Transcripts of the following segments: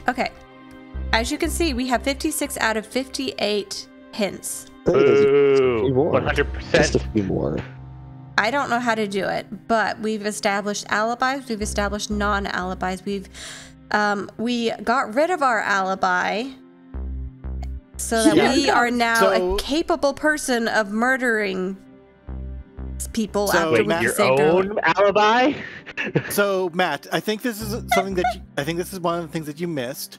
Okay. As you can see, we have 56 out of 58 hints. Ooh, 100%. Just a few more. I don't know how to do it, but we've established alibis. We've established non-alibis. We got rid of our alibi so that we are now a capable person of murdering people after we saved your own alibi. So Matt, I think this is something that this is one of the things that you missed.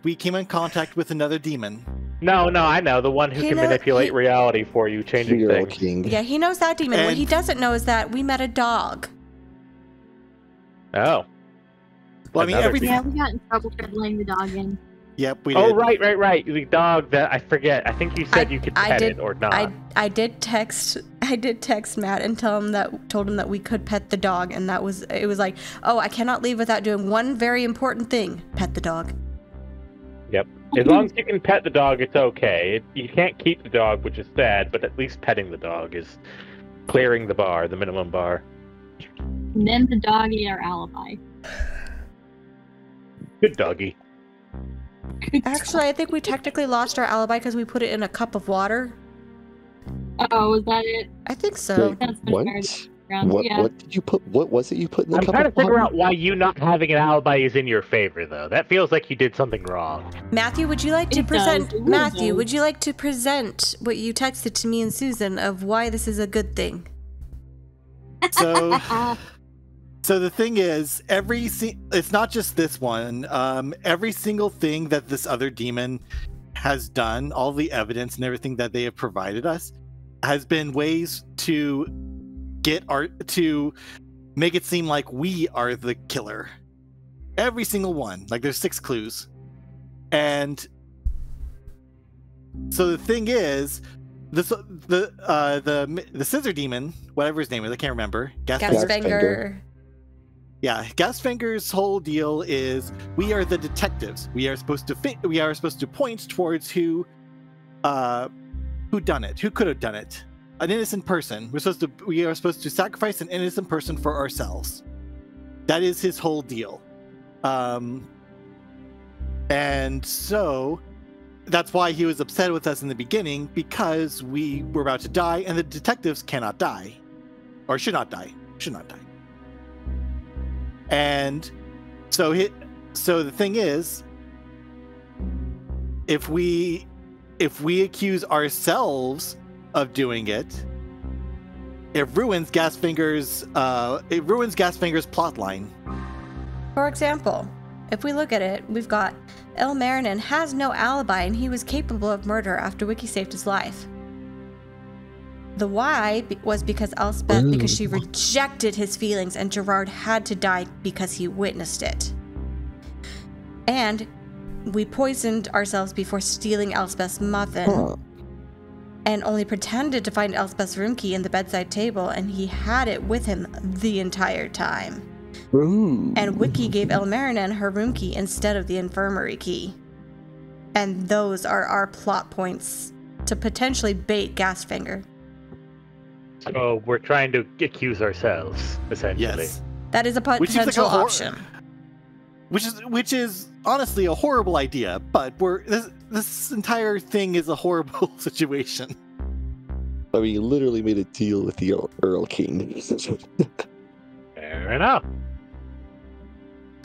We came in contact with another demon. No, I know the one who can manipulate reality for you, changing things. King. Yeah, he knows that demon. What he doesn't know is that we met a dog. Oh. Well, I mean, everything. Yeah, we got in trouble for letting the dog in. Yep, we did. Oh, right. The dog that I forget. I think you said you could pet it or not. I did text Matt and told him that we could pet the dog, and it was like, oh, I cannot leave without doing one very important thing: pet the dog. Yep. As long as you can pet the dog, it's okay. You can't keep the dog, which is sad, but at least petting the dog is clearing the bar, the minimum bar. And then the doggy our alibi. Good doggy. Actually, I think we technically lost our alibi because we put it in a cup of water. Oh, was that it? I think so. That's What? What did you put? What was it you put in the cup? I'm trying to figure out why you not having an alibi is in your favor, though. That feels like you did something wrong. Matthew, would you like to present? Matthew, would you like to present what you texted to me and Susan of why this is a good thing? So the thing is, it's not just this one. Every single thing that this other demon has done, all the evidence and everything that they have provided us, has been ways to make it seem like we are the killer. Every single one. Like there's 6 clues. And so the thing is, the scissor demon, whatever his name is, I can't remember. Gasfinger. Yeah, Gasfinger's whole deal is we are the detectives. We are supposed to point towards who done it, who could have done it. An innocent person. We are supposed to sacrifice an innocent person for ourselves. That is his whole deal. And so that's why he was upset with us in the beginning, because we were about to die, and the detectives cannot die. Or should not die. And so the thing is, if we accuse ourselves of doing it, it ruins Gasfinger's plot line. For example, if we look at it, we've got El Marinin has no alibi and he was capable of murder after Wiki saved his life. The why was because Elspeth, because she rejected his feelings, and Gerard had to die because he witnessed it. And we poisoned ourselves before stealing Elspeth's muffin, and only pretended to find Elspeth's room key in the bedside table, and he had it with him the entire time. And Wiki gave El Marinin her room key instead of the infirmary key. And those are our plot points to potentially bait Gasfinger. So we're trying to accuse ourselves, essentially. Yes. That is a potential option. Which is honestly a horrible idea, but this entire thing is a horrible situation. I mean, you literally made a deal with the Earl King. Fair enough.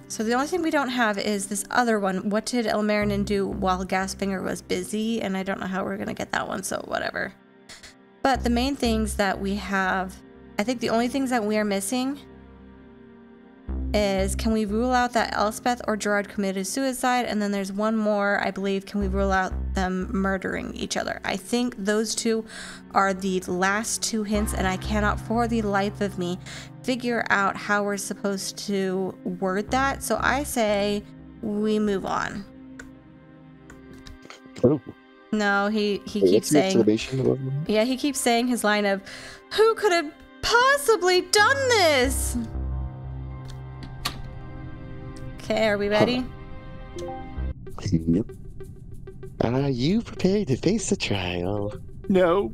So the only thing we don't have is this other one. What did El Marinin do while Gasfinger was busy? And I don't know how we're going to get that one, so whatever. But the main things that we have, I think the only things that we are missing is, can we rule out that Elspeth or Gerard committed suicide? And then there's one more, I believe, can we rule out them murdering each other? I think those two are the last 2 hints, and I cannot for the life of me figure out how we're supposed to word that. So I say we move on. Oh. No, he keeps saying, yeah, he keeps saying his line of, who could have possibly done this? Okay, are we ready? Yep. Are you prepared to face the trial? No.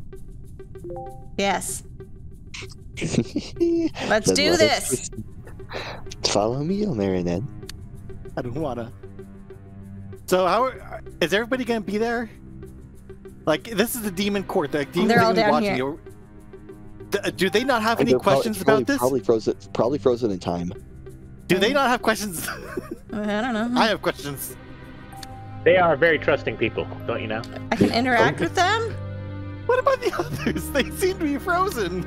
Yes. Let's do this. Follow me, El Marinin. I don't wanna. So how is everybody gonna be there? Like, this is the demon court. The demons They're are all gonna be down watching here. you. Do they not have And any they're questions about this? Probably frozen in time. Do they not have questions? I don't know. I have questions. They are very trusting people, don't you know? I can interact with them? What about the others? They seem to be frozen.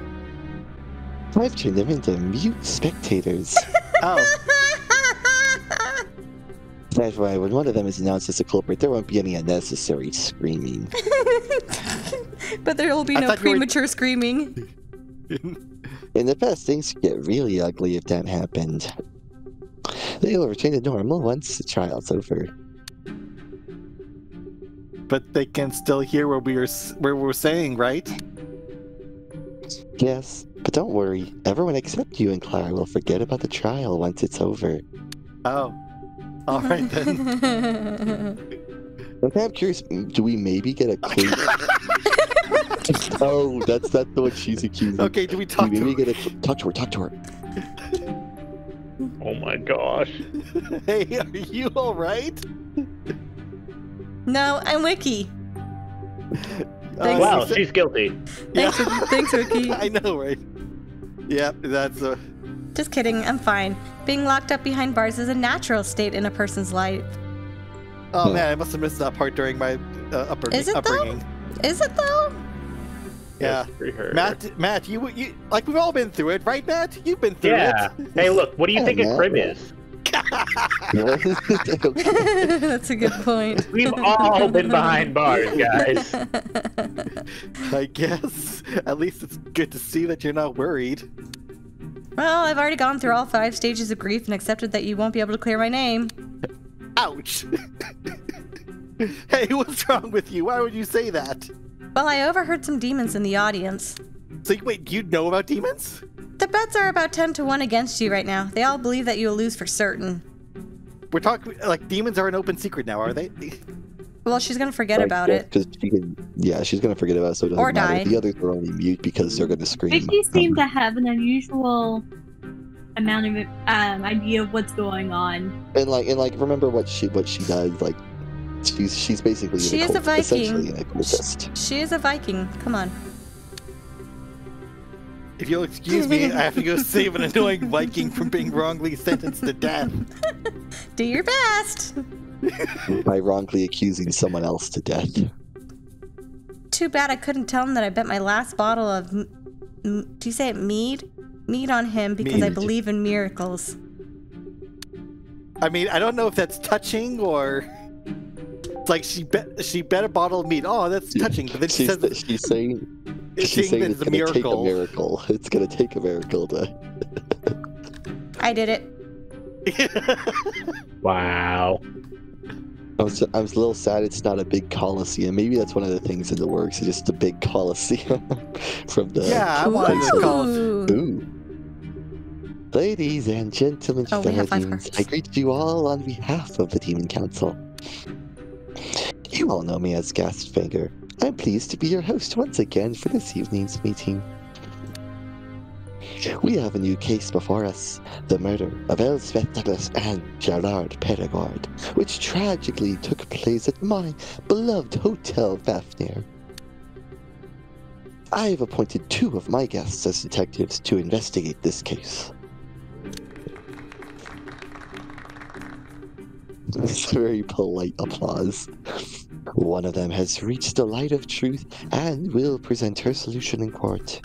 I've turned them into mute spectators. Oh, That's why when one of them is announced as a culprit, there won't be any unnecessary screaming. But there will be I no thought you were- premature screaming. In the past, things could get really ugly if that happened. They'll return to normal once the trial's over. but they can still hear what we're saying, right? Yes, but don't worry. Everyone except you and Clara will forget about the trial once it's over. Oh, all right then. Okay, I'm curious. Do we maybe get a clue? Oh, that's the one she's accusing. Okay, do we talk Do we to maybe get a talk to her? Oh my gosh. Hey, are you all right? No, I'm Wiki. Thanks. Wow, she's guilty. Yeah. Thanks, Wiki. I know, right? Yep, that's a. Just kidding, I'm fine. Being locked up behind bars is a natural state in a person's life. Oh man, I must have missed that part during my Is it though? upbringing. Is it though? Yeah, Free her. Matt, you like we've all been through it, right, Matt? You've been through Yeah. Hey, look, what do you Yeah, think a Matt, crib right. is? That's a good point. We've all been behind bars, guys. it. I guess. At least it's good to see that you're not worried. Well, I've already gone through all 5 stages of grief and accepted that you won't be able to clear my name. Ouch! Hey, what's wrong with you? Why would you say that? Well, I overheard some demons in the audience. So wait, you know about demons? The bets are about 10 to 1 against you right now. They all believe that you'll lose for certain. We're talking like demons are an open secret now, are they? Well, she's gonna forget about it. Because she's gonna forget about it, so it doesn't Or matter. die. The others are only mute because they're gonna scream. Vicky seemed to have an unusual amount of idea of what's going on. And remember what she does. Like she's basically She is a Viking. essentially an occultist. She is a Viking. Come on. If you'll excuse me, I have to go save an annoying Viking from being wrongly sentenced to death. Do your best. By wrongly accusing someone else to death. Too bad I couldn't tell him that I bet my last bottle of, do you say it mead? Mead on him because I Mead. believe in miracles. I mean, I don't know if that's touching or like she bet a bottle of meat. Oh, that's touching. But then she says that she's saying it's she's saying it's a gonna take a miracle. miracle. It's gonna take a miracle to. I did it. Wow. I was a little sad it's not a big coliseum. Maybe that's one of the things in the works. It's just a big coliseum from the. Yeah, I wanted to call. Ooh. Ooh. Ladies and gentlemen, Oh, we have 5 demons, cards. I greet you all on behalf of the Demon Council. You all know me as Gastfinger. I'm pleased to be your host once again for this evening's meeting. We have a new case before us, the murder of Elspeth Douglas and Gerard Perregord, which tragically took place at my beloved Hotel Fafnir. I have appointed 2 of my guests as detectives to investigate this case. It's very polite applause. One of them has reached the light of truth and will present her solution in court.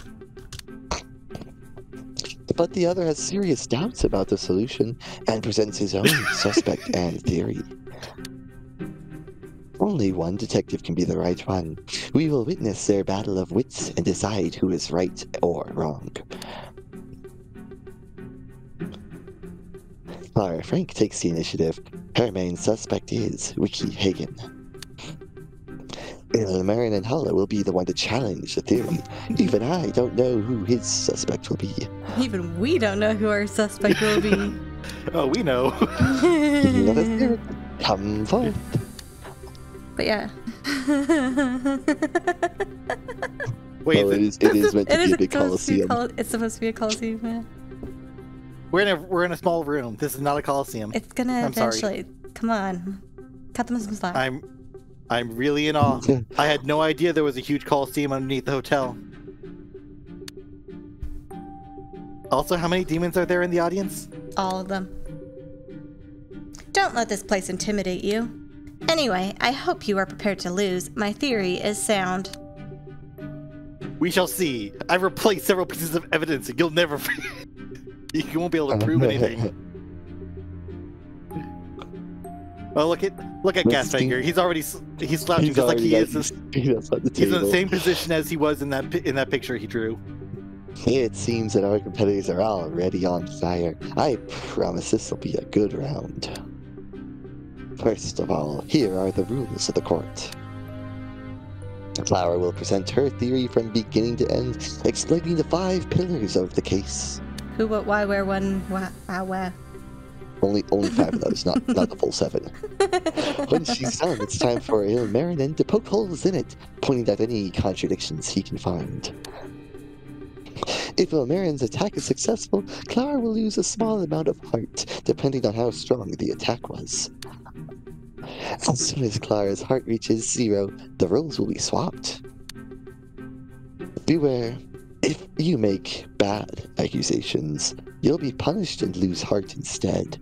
But the other has serious doubts about the solution and presents his own suspect and theory. Only one detective can be the right one. We will witness their battle of wits and decide who is right or wrong. Clara Frank takes the initiative. Her main suspect is Wiki Hagen. Ilmarin and Hala will be the one to challenge the theory. Even I don't know who his suspect will be. Even we don't know who our suspect will be. Oh, we know. Let us hear it. Come forth. But yeah. Wait, Oh, it is meant to It be is a big supposed to be coliseum. it's supposed to be a coliseum, yeah. we're in a small room. This is not a coliseum. It's gonna I'm sorry. eventually. Come on. Cut them some slack. I'm really in awe. I had no idea there was a huge coliseum underneath the hotel. Also, how many demons are there in the audience? All of them. Don't let this place intimidate you. Anyway, I hope you are prepared to lose. My theory is sound. We shall see. I've replaced several pieces of evidence and you'll never... you won't be able to prove anything. Oh, look at Gasfinger. He's already slouching just like he is. He's in the same position as he was in that picture he drew. It seems that our competitors are already on fire. I promise this will be a good round. First of all, here are the rules of the court. Clara will present her theory from beginning to end, explaining the 5 pillars of the case. Who, what, why, where, when, where. Only 5 of those, not the full 7. When she's done, it's time for Elronia to poke holes in it, pointing out any contradictions he can find. If Elronia's attack is successful, Clara will lose a small amount of heart, depending on how strong the attack was. As soon as Clara's heart reaches 0, the roles will be swapped. Beware, if you make bad accusations, you'll be punished and lose heart instead.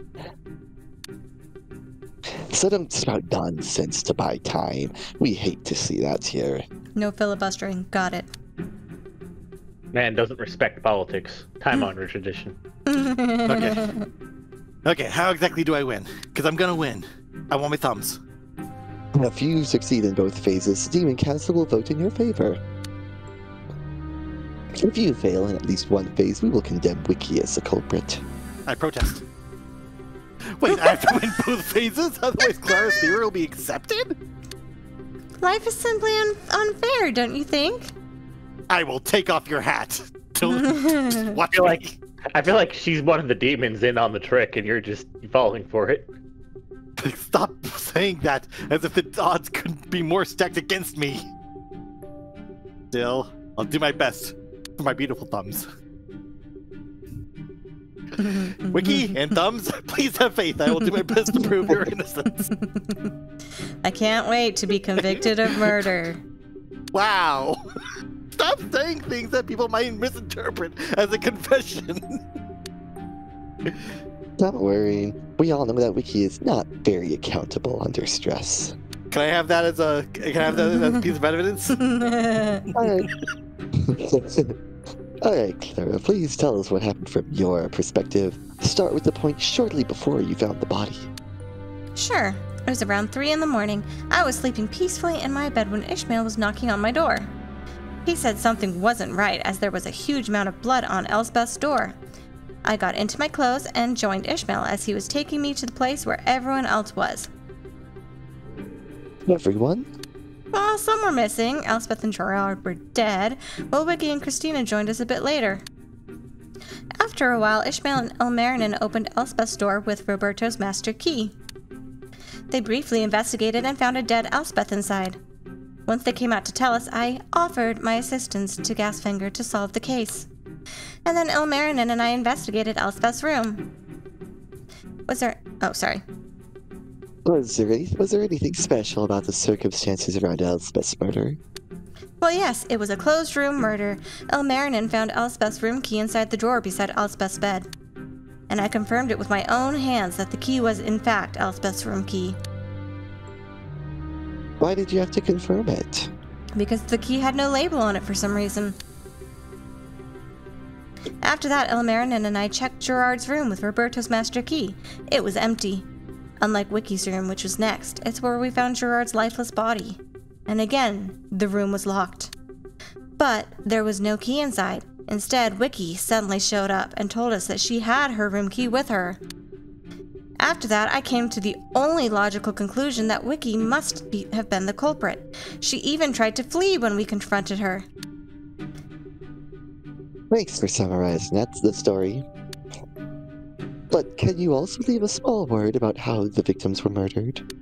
So don't spout nonsense to buy time. We hate to see that here. No filibustering. Got it. Man doesn't respect politics. Time-honored tradition. Okay, how exactly do I win? Because I'm gonna win. I want my thumbs. If you succeed in both phases, Demon Council will vote in your favor. If you fail in at least one phase, we will condemn Wiki as the culprit. I protest. Wait, I have to win both phases? Otherwise Clara's theory will be accepted? Life is simply unfair, don't you think? I will take off your hat. Just watch me. I feel like she's one of the demons in on the trick, and you're just falling for it. Stop saying that, as if the odds couldn't be more stacked against me. Still, I'll do my best for my beautiful thumbs. Wiki and thumbs, please have faith. I will do my best to prove your innocence. I can't wait to be convicted of murder. Wow. Stop saying things that people might misinterpret as a confession. Don't worry. We all know that Wiki is not very accountable under stress. Can I have that as a piece of evidence? Alright, Clara, please tell us what happened from your perspective. Start with the point shortly before you found the body. Sure. It was around 3 in the morning. I was sleeping peacefully in my bed when Ishmael was knocking on my door. He said something wasn't right as there was a huge amount of blood on Elsbeth's door. I got into my clothes and joined Ishmael as he was taking me to the place where everyone else was. Everyone? Well, some were missing. Elspeth and Gerard were dead, while Wiggy and Christina joined us a bit later. After a while, Ishmael and Elronia opened Elspeth's door with Roberto's master key. They briefly investigated and found a dead Elspeth inside. Once they came out to tell us, I offered my assistance to Gasfinger to solve the case. And then Elronia and I investigated Elspeth's room. Was there anything special about the circumstances around Elspeth's murder? Well, yes, it was a closed room murder. Elronia found Elspeth's room key inside the drawer beside Elspeth's bed. And I confirmed it with my own hands that the key was in fact Elspeth's room key. Why did you have to confirm it? Because the key had no label on it for some reason. After that, Elronia and I checked Gerard's room with Roberto's master key. It was empty. Unlike Wiki's room, which was next, it's where we found Gerard's lifeless body. And again, the room was locked. But there was no key inside. Instead, Wiki suddenly showed up and told us that she had her room key with her. After that, I came to the only logical conclusion that Wiki must have been the culprit. She even tried to flee when we confronted her. Thanks for summarizing the story. But can you also leave a small word about how the victims were murdered?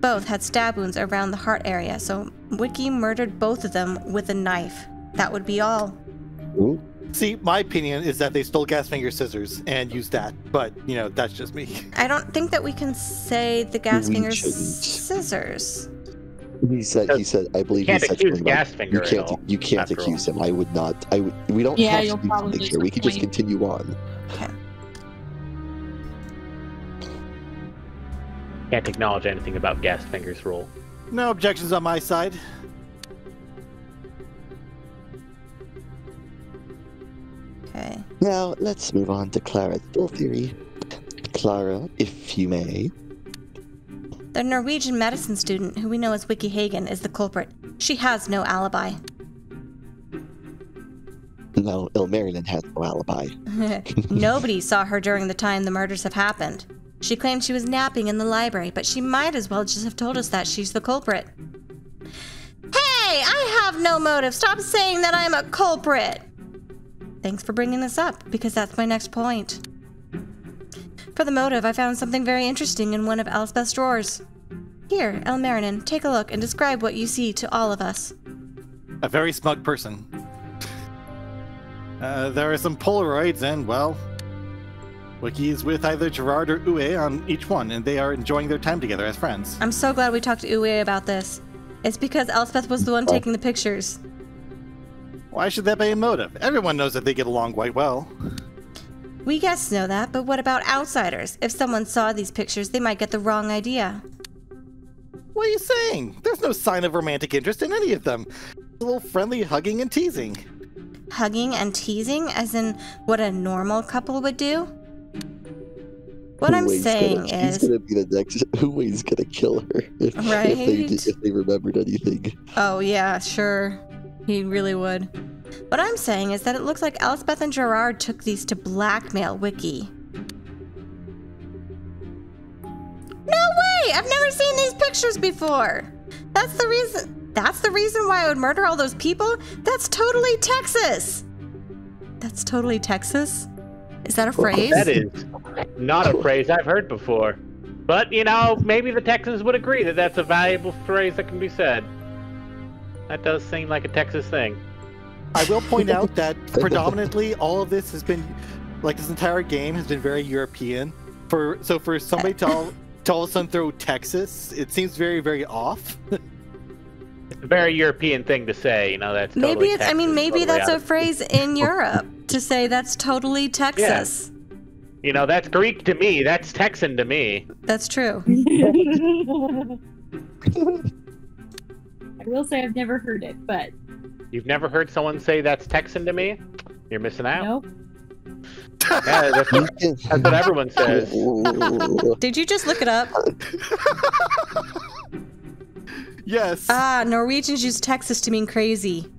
Both had stab wounds around the heart area, so Wiki murdered both of them with a knife. That would be all. Ooh, See, my opinion is that they stole Gasfinger's scissors and used that, but that's just me. I don't think that we can say the Gasfinger's shouldn't. scissors. He said, I believe he Can't said accuse something about Gasfinger at all, you can't after accuse him. I would not. We don't Yeah, have you'll to do probably something here. We could just disappoint. continue on. Okay. Can't acknowledge anything about Gasfinger's role. No objections on my side. Okay. Now, let's move on to Clara's full theory. Clara, if you may. The Norwegian medicine student, who we know as Wiki Hagen, is the culprit. She has no alibi. No, Ilmarinen has no alibi. Nobody saw her during the time the murders have happened. She claimed she was napping in the library, but she might as well just have told us that she's the culprit. Hey, I have no motive. Stop saying that I'm a culprit. Thanks for bringing this up, because that's my next point. For the motive, I found something very interesting in one of Elspeth's drawers. Here, Ilmarinen, take a look and describe what you see to all of us. A very smug person. There are some Polaroids, and, well, Wiki is with either Gerard or Uwe on each one, and they are enjoying their time together as friends. I'm so glad we talked to Uwe about this. It's because Elspeth was the one taking the pictures. Why should that be a motive? Everyone knows that they get along quite well. We guests know that, but what about outsiders? If someone saw these pictures, they might get the wrong idea. What are you saying? There's no sign of romantic interest in any of them. A little friendly hugging and teasing. Hugging and teasing, as in what a normal couple would do? What I'm saying He's is... gonna be the next... Uwe's gonna kill her if they remembered anything. Oh yeah, sure. He really would. What I'm saying is that it looks like Elspeth and Gerard took these to blackmail Wiki. No way! I've never seen these pictures before! That's the reason why I would murder all those people? That's totally Texas! That's totally Texas? Is that a phrase? That is not a phrase I've heard before. But, maybe the Texans would agree that that's a valuable phrase that can be said. That does seem like a Texas thing. I will point out that predominantly all of this has been, like this entire game has been very European. For somebody to all of a sudden throw Texas, it seems very, very off. It's a very European thing to say, that's totally Texas, maybe totally that's out a of- phrase in Europe to say that's totally Texas. That's Greek to me. That's Texan to me. That's true. I will say I've never heard it, but You've never heard someone say that's Texan to me? You're missing out. nope. Yeah, that's what everyone says. Did you just look it up? Yes. Ah, Norwegians use Texas to mean crazy.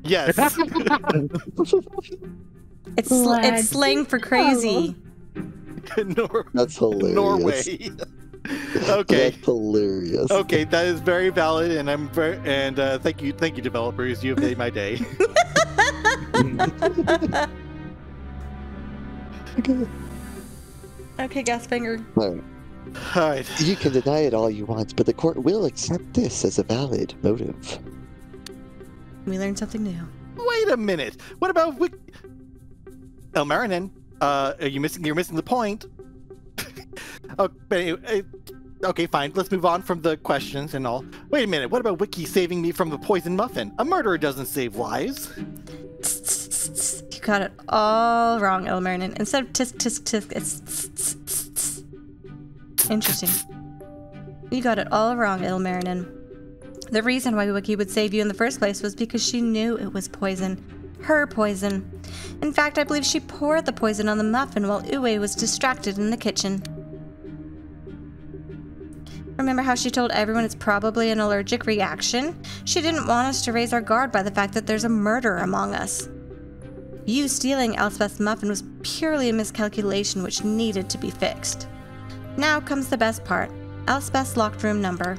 Yes. It's slang for crazy. That's hilarious. Norway. Okay. That's hilarious. Okay, that is very valid, and thank you, developers. You have made my day. Okay, Gasfinger. Alright. All right. You can deny it all you want, but the court will accept this as a valid motive. We learned something new. Wait a minute. What about Ilmarinen? You're missing the point. Okay, fine. Let's move on from the questions and all. Wait a minute. What about Wiki saving me from the poison muffin? A murderer doesn't save lives. You got it all wrong, Ilmarinen. Instead of tisk tisk tisk, it's tss, tss, tss, tss. Interesting. You got it all wrong, Ilmarinen. The reason why Wiki would save you in the first place was because she knew it was poison. Her poison. In fact, I believe she poured the poison on the muffin while Uwe was distracted in the kitchen. Remember how she told everyone it's probably an allergic reaction? She didn't want us to raise our guard by the fact that there's a murderer among us. You stealing Elspeth's muffin was purely a miscalculation which needed to be fixed. Now comes the best part. Elspeth's locked room number.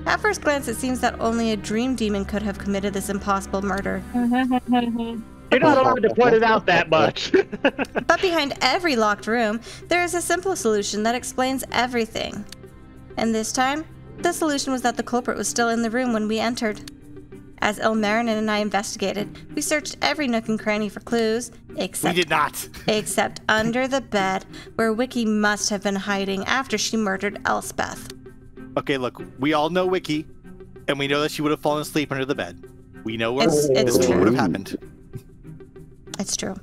At first glance, it seems that only a dream demon could have committed this impossible murder. You're not allowed to point it out that much. But behind every locked room, there is a simple solution that explains everything. And this time, the solution was that the culprit was still in the room when we entered. As Ilmarinen and I investigated, we searched every nook and cranny for clues, We except did not. under the bed, where Wiki must have been hiding after she murdered Elspeth. Okay, look, we all know Wiki, and we know that she would have fallen asleep under the bed. We know where It's this is what would true. have happened. It's true.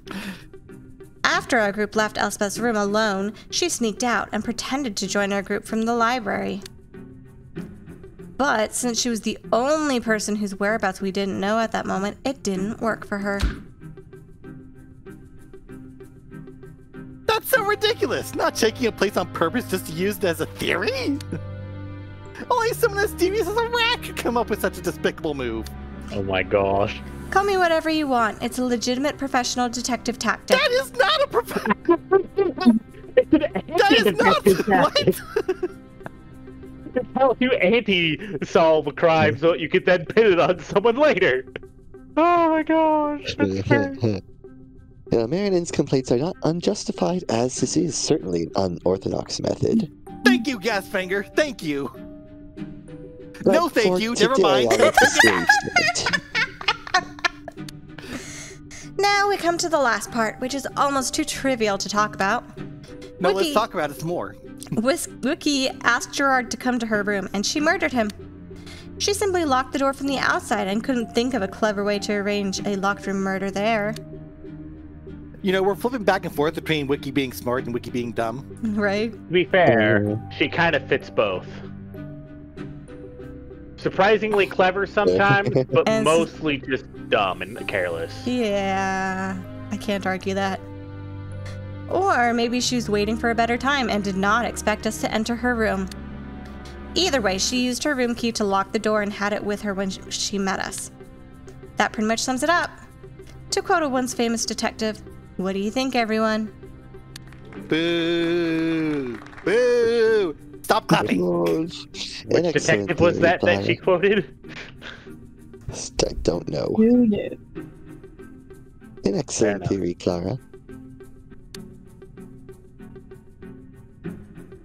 After our group left Elspeth's room alone, she sneaked out and pretended to join our group from the library. But since she was the only person whose whereabouts we didn't know at that moment, it didn't work for her. That's so ridiculous! Not taking a place on purpose just to use it as a theory? Only someone as devious as a rat could come up with such a despicable move. Oh my gosh. Call me whatever you want. It's a legitimate professional detective tactic. That is not a That is not what? It's how you anti-solve a crime so you could then pin it on someone later. Oh my gosh. That's crazy. Ilmarinen's complaints are not unjustified, as this is certainly an unorthodox method. Thank you, Gasfinger. Thank you. But No, thank for you. Never today, mind. I'll let the stage limit. Now we come to the last part, which is almost too trivial to talk about. No, Wiki- let's talk about it some more. Wiki asked Gerard to come to her room, and she murdered him. She simply locked the door from the outside and couldn't think of a clever way to arrange a locked room murder there. You know, we're flipping back and forth between Wiki being smart and Wiki being dumb. Right? To be fair, she kind of fits both. Surprisingly clever sometimes, but And- mostly just dumb and careless. Yeah, I can't argue that. Or maybe she was waiting for a better time and did not expect us to enter her room. Either way, she used her room key to lock the door and had it with her when she met us. That pretty much sums it up. To quote a once famous detective, what do you think, everyone? Boo! Boo! Stop clapping! Gosh. An Which excellent detective was theory, that she quoted? I don't know. Who knew? An excellent enough. theory, Clara.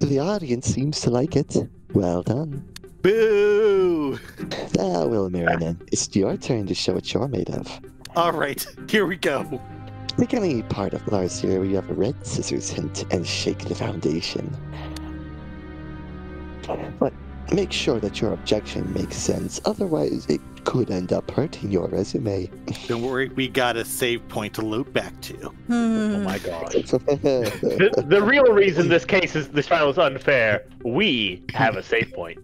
The audience seems to like it. Well done. Boo! Now, Ilmarinen, it's your turn to show what you're made of. Alright, here we go. Pick any part of Lars here where you have a red scissors hint and shake the foundation. But make sure that your objection makes sense, otherwise it could end up hurting your resume. Don't worry, we got a save point to loop back to. Oh my gosh. The real reason this trial is unfair, we have a save point.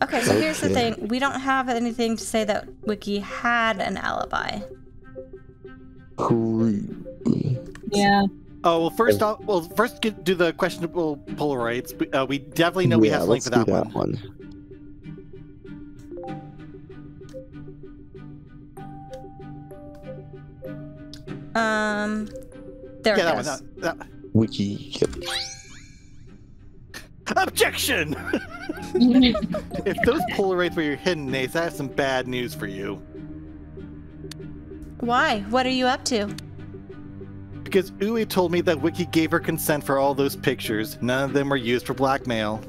Okay, so here's the Okay. thing. We don't have anything to say that Wiki had an alibi. Yeah. Oh, well, first do the questionable Polaroids. We definitely know we have something let's for that do one. There Yeah, it that goes. one. That. Wiki. Yep. Objection! If those Polaroids were your hidden names, I have some bad news for you. Why? What are you up to? Because Uwe told me that Wiki gave her consent for all those pictures. None of them were used for blackmail.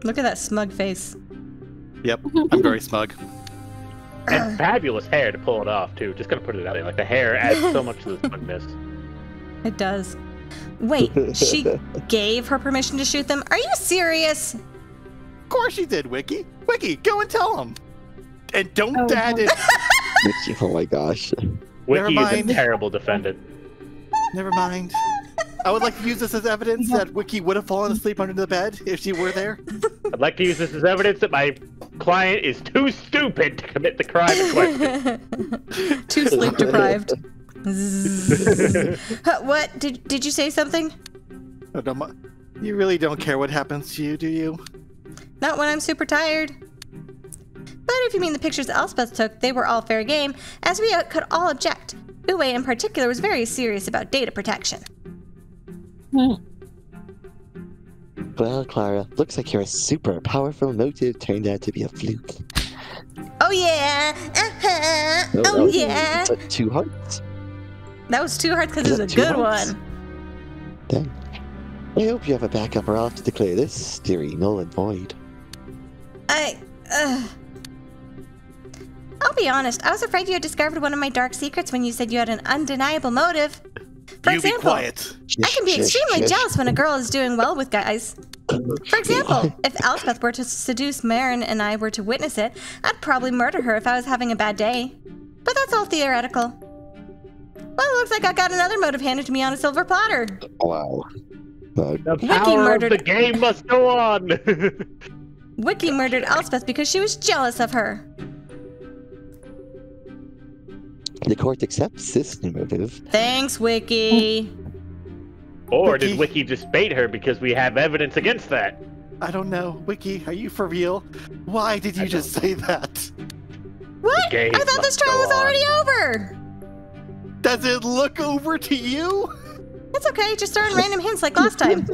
Look at that smug face. Yep, I'm very smug. And fabulous hair to pull it off, too. Just gonna put it out there. Like, the hair adds so much to the smugness. It does. Wait, she gave her permission to shoot them? Are you serious? Of course she did, Wiki. Wiki, go and tell him. And don't Oh, dad it. Wiki, oh my gosh. Wiki is mind. a terrible defendant. Never mind. I would like to use this as evidence that Wiki would have fallen asleep under the bed if she were there. I'd like to use this as evidence that my client is too stupid to commit the crime in question. Too sleep deprived. What? Did you say something? Oh, you really don't care what happens to you, do you? Not when I'm super tired. But if you mean the pictures Elspeth took, they were all fair game, as we could all object. Uwe in particular was very serious about data protection. Well, Clara, looks like your super powerful motive turned out to be a fluke. Oh yeah! Uh-huh. Oh yeah! 2 hearts. That was too hard because Is it was a that 2 good hearts? one. Dang. I hope you have a backup or I'll have to declare this theory null and void. I'll be honest, I was afraid you had discovered one of my dark secrets when you said you had an undeniable motive. For You be example, quiet. I can be extremely jealous when a girl is doing well with guys. For example, if Elspeth were to seduce Marin and I were to witness it, I'd probably murder her if I was having a bad day. But that's all theoretical. Well, it looks like I got another motive handed to me on a silver platter. Wow. The Wiki power murdered- of the game must go on. Wiki murdered Elspeth because she was jealous of her. The court accepts this new motive. Thanks, Wiki. Or Wiki. did Wiki just bait her because we have evidence against that? I don't know. Wiki, are you for real? Why did you just say that? What? game I thought this must trial go was already on. over. Does it look over to you? It's okay, just throwing random hints like last time.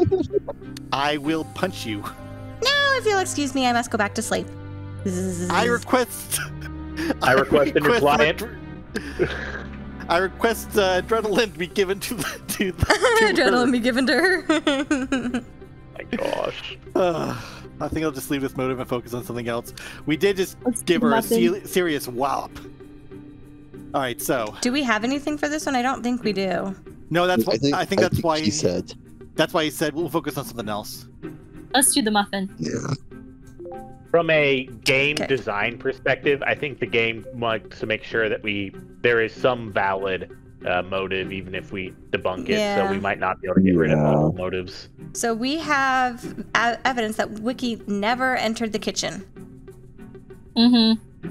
I will punch you. Now, if you'll excuse me, I must go back to sleep. I request. I request a new client. I request adrenaline be given to the to Adrenaline be given to her. My gosh. I think I'll just leave this motive and focus on something else. We did just Let's give her a nothing. serious wallop. All right, so Do we have anything for this one? I don't think we do. no, that's what I think. That's why he said. That's why he said we'll focus on something else. Let's do the muffin. Yeah. From a game Okay. design perspective, I think the game wants to make sure that there is some valid motive, even if we debunk it. Yeah. So we might not be able to get rid of Yeah. all motives. So we have evidence that Wiki never entered the kitchen. Mm-hmm.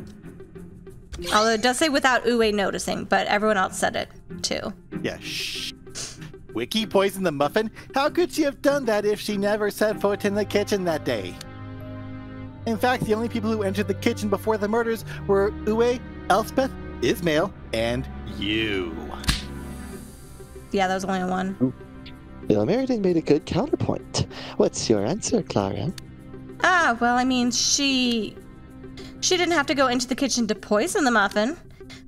Although it does say without Uwe noticing, but everyone else said it too. Yeah. Shh. Wiki poisoned the muffin. How could she have done that if she never set foot in the kitchen that day? In fact, the only people who entered the kitchen before the murders were Uwe, Elspeth, Ismail, and you. Yeah, that was only one. Meriden made a good counterpoint. What's your answer, Clara? Ah, well, I mean, she didn't have to go into the kitchen to poison the muffin.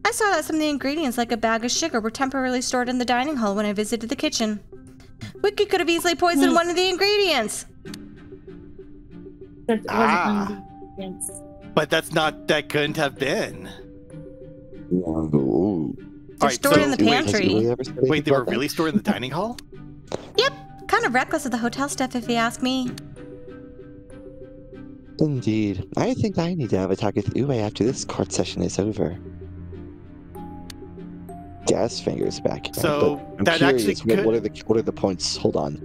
I saw that some of the ingredients, like a bag of sugar, were temporarily stored in the dining hall when I visited the kitchen. Wiki could have easily poisoned one of the ingredients. That wasn't ingredients. But that couldn't have been. Ooh. They're stored in the pantry. Wait, they were really stored in the dining hall? Yep, kind of reckless of the hotel stuff, if you ask me. Indeed. I think I need to have a talk with Uwe after this court session is over. Gas fingers back. So, but I'm that curious, actually what are the points? Hold on.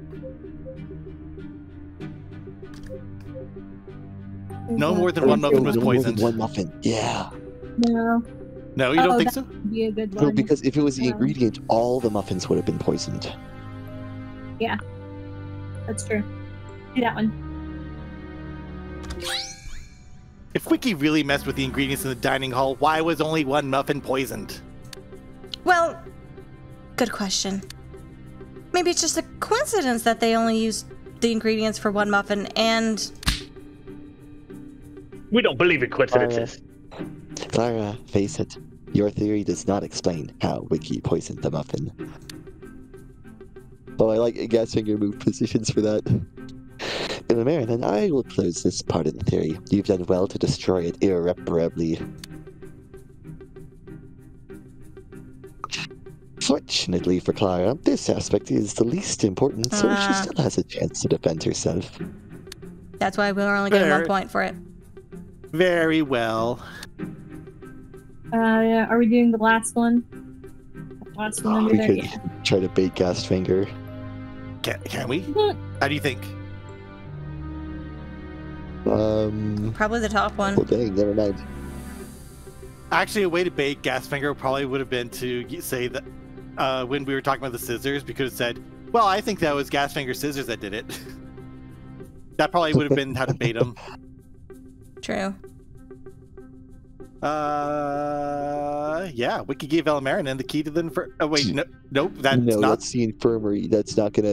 No more than one muffin was No more than poisoned. one muffin. Yeah. No. No, you don't think that so? would be a good No, one. because if it was the Yeah. ingredient, all the muffins would have been poisoned. That's true. Do that one. If Wiki really messed with the ingredients in the dining hall, why was only one muffin poisoned? Well, good question. Maybe it's just a coincidence that they only used the ingredients for one muffin and... We don't believe in coincidences. Clara, face it. Your theory does not explain how Wiki poisoned the muffin. Well, I like Gasfinger moved positions for that. In the Marin, and I will close this part of the theory. You've done well to destroy it irreparably. Fortunately for Clara, this aspect is the least important, so she still has a chance to defend herself. That's why we're only getting Fair. 1 point for it. Very well. Yeah, are we doing the last one? Last one under We there? could Yeah. try to bait Gasfinger. Can we? How do you think? Probably the top one. Well, dang, never mind. Actually, a way to bait Gasfinger probably would have been to say that when we were talking about the scissors, we could have said, well, I think that was Gasfinger's scissors that did it. That probably would have been how to bait him. True. Yeah, Wiki gave Elmarin the key to the oh wait, nope, that's No, not. that's the infirmary. That's not gonna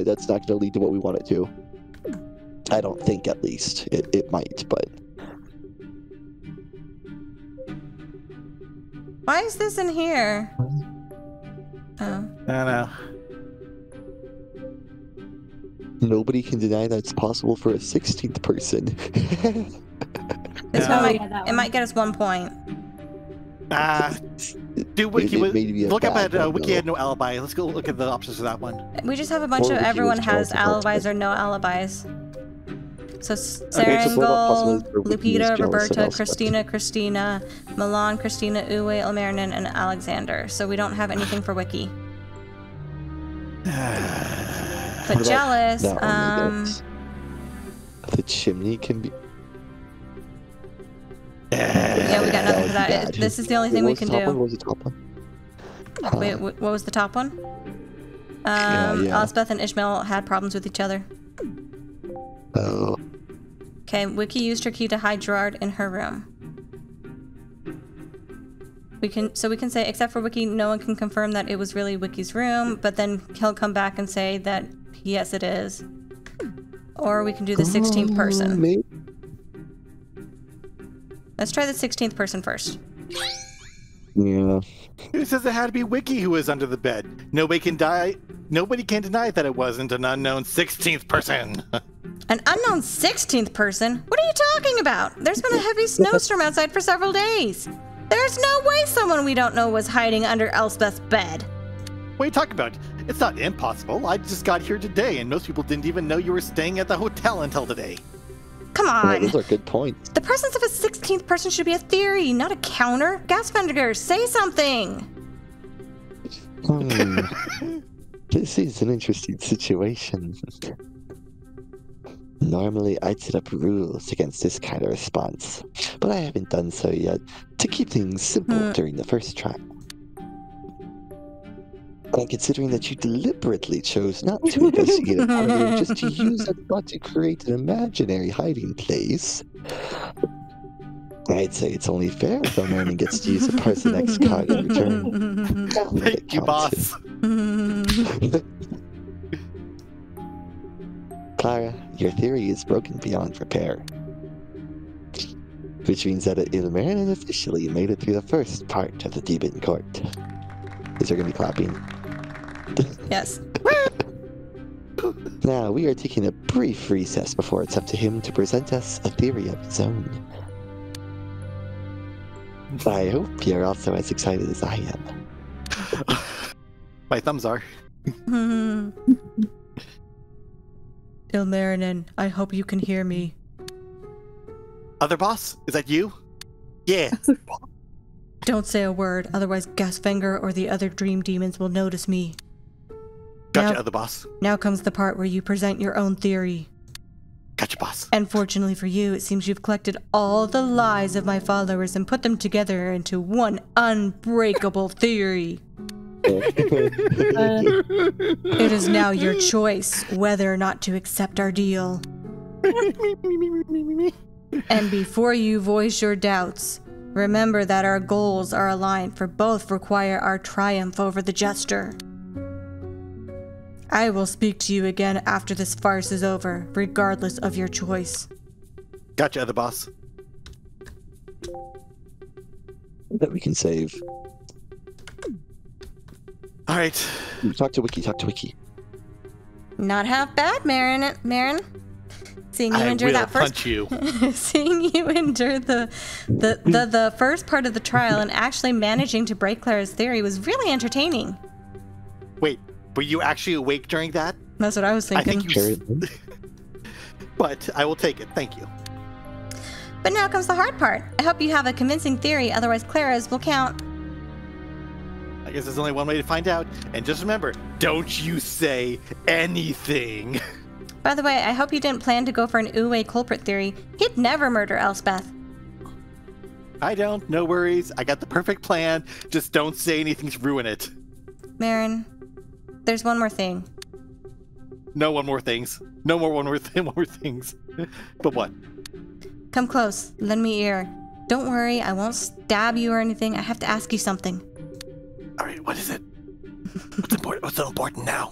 lead to what we want it to. I don't think, at least. It might, but Why is this in here? Oh. I don't know. nobody can deny that it's possible for a 16th person. This Yeah. one Oh, might, yeah, that it one. might get us 1 point. Do Wiki It may be a look up bad at one, Wiki though. had no alibi. Let's go look at the options for that one. We just have a bunch Or of Wiki everyone was has Charles alibis Hulk. or no alibis. So just what about Sarangal, possibilities for Wiki is Lupita, jealous of Roberta, Elspeth? Christina, Milan, Christina, Uwe, Ilmarinen, and Alexander. So we don't have anything for Wiki. But What about jealous, that one, the chimney can be. yeah, we got nothing would for be that. bad. This is the only Wait, thing what we was can the top one? do. What was the top one? Wait, what was the top one? Yeah. Elspeth and Ishmael had problems with each other. Oh, Okay, Wiki used her key to hide Gerard in her room. We can say, except for Wiki, no one can confirm that it was really Wiki's room, but then he'll come back and say that yes, it is. Or we can do the 16th person. maybe. Let's try the 16th person first. Yeah. Who says it had to be Wiki who was under the bed? Nobody can deny that it wasn't an unknown 16th person. An unknown 16th person? What are you talking about? There's been a heavy snowstorm outside for several days. There's no way someone we don't know was hiding under Elspeth's bed. What are you talking about? It's not impossible. I just got here today, and most people didn't even know you were staying at the hotel until today. Come Yeah, on. those are good points. The presence of a 16th person should be a theory, not a counter. Gasfender, say something. This is an interesting situation. Normally, I'd set up rules against this kind of response, but I haven't done so yet to keep things simple during the first trial. And considering that you deliberately chose not to investigate it further, just to use that thought to create an imaginary hiding place, I'd say it's only fair if Elronia gets to use a Parson X card in return. Thank you, boss. Clara, your theory is broken beyond repair. Which means that Ilmarinen officially made it through the first part of the Demon Court. Is there gonna be clapping? Yes. Now, we are taking a brief recess before it's up to him to present us a theory of his own. I hope you're also as excited as I am. My thumbs are. Ilmarinen, I hope you can hear me. Other boss? Is that you? Yeah. Don't say a word, otherwise Gasfender or the other dream demons will notice me. Gotcha, Now- other boss. Now comes the part where you present your own theory. Gotcha, boss. And fortunately for you, it seems you've collected all the lies of my followers and put them together into one unbreakable theory. It is now your choice whether or not to accept our deal. And before you voice your doubts, remember that our goals are aligned, for both require our triumph over the Jester. I will speak to you again after this farce is over, regardless of your choice. Gotcha, other boss. That we can save. All right. Talk to Wiki. Not half bad, Marin. Seeing you I endure will that first punch you. seeing you endure the first part of the trial and actually managing to break Clara's theory was really entertaining. Wait, were you actually awake during that? That's what I was I thinking. think you. But I will take it. Thank you. But now comes the hard part. I hope you have a convincing theory, otherwise Clara's will count. I guess there's only one way to find out. And just remember, don't you say anything. By the way, I hope you didn't plan to go for an Uwe culprit theory. He'd never murder Elspeth. I don't. No worries. I got the perfect plan. Just don't say anything to ruin it. Marin, there's one more thing. No one more things. No more one more things. But what? Come close. Lend me ear. Don't worry, I won't stab you or anything. I have to ask you something. All right. What is it? What's important? What's so important now?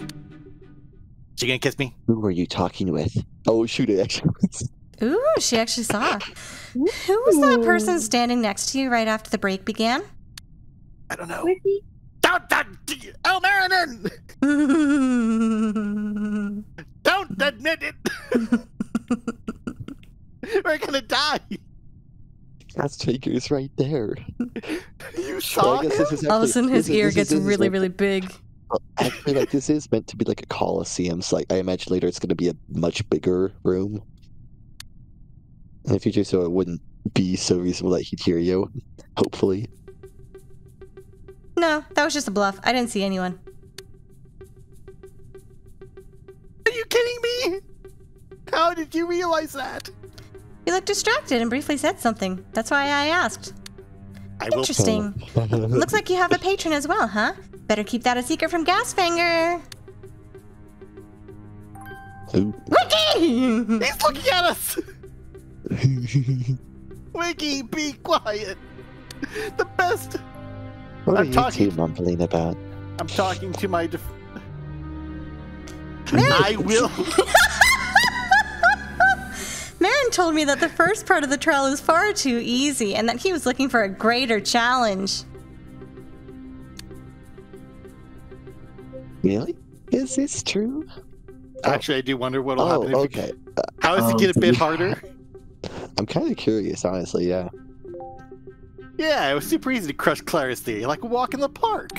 She gonna kiss me? Who were you talking with? Oh, shoot, it actually was. Ooh, she actually saw. Who was that person standing next to you right after the break began? I don't know. Wiki? Elmarinen! Don't admit it! We're gonna die! Gasfinger is right there. You So saw I guess him? this is All of a actually, sudden, his this is- ear this is- gets this is really, meant- really big. well, actually, like this is meant to be like a coliseum. So like, I imagine later it's going to be a much bigger room in the future, so it wouldn't be so reasonable that he'd hear you. Hopefully. No, that was just a bluff. I didn't see anyone. Are you kidding me? How did you realize that? You looked distracted and briefly said something. That's why I asked. I will. Interesting. Looks like you have a patron as well, huh? Better keep that a secret from Gasfinger. Ooh. Wiki! He's looking at us! Wiki, be quiet! The best! What are I'm you talking- two mumbling about? I'm talking to my I will. Marin told me that the first part of the trial is far too easy and that he was looking for a greater challenge. Really? Is this true? Actually, I do wonder what'll Oh, happen if okay. How does it get a bit harder? I'm kind of curious, honestly. Yeah. Yeah, it was super easy to crush Clara's theory, like a walk in the park.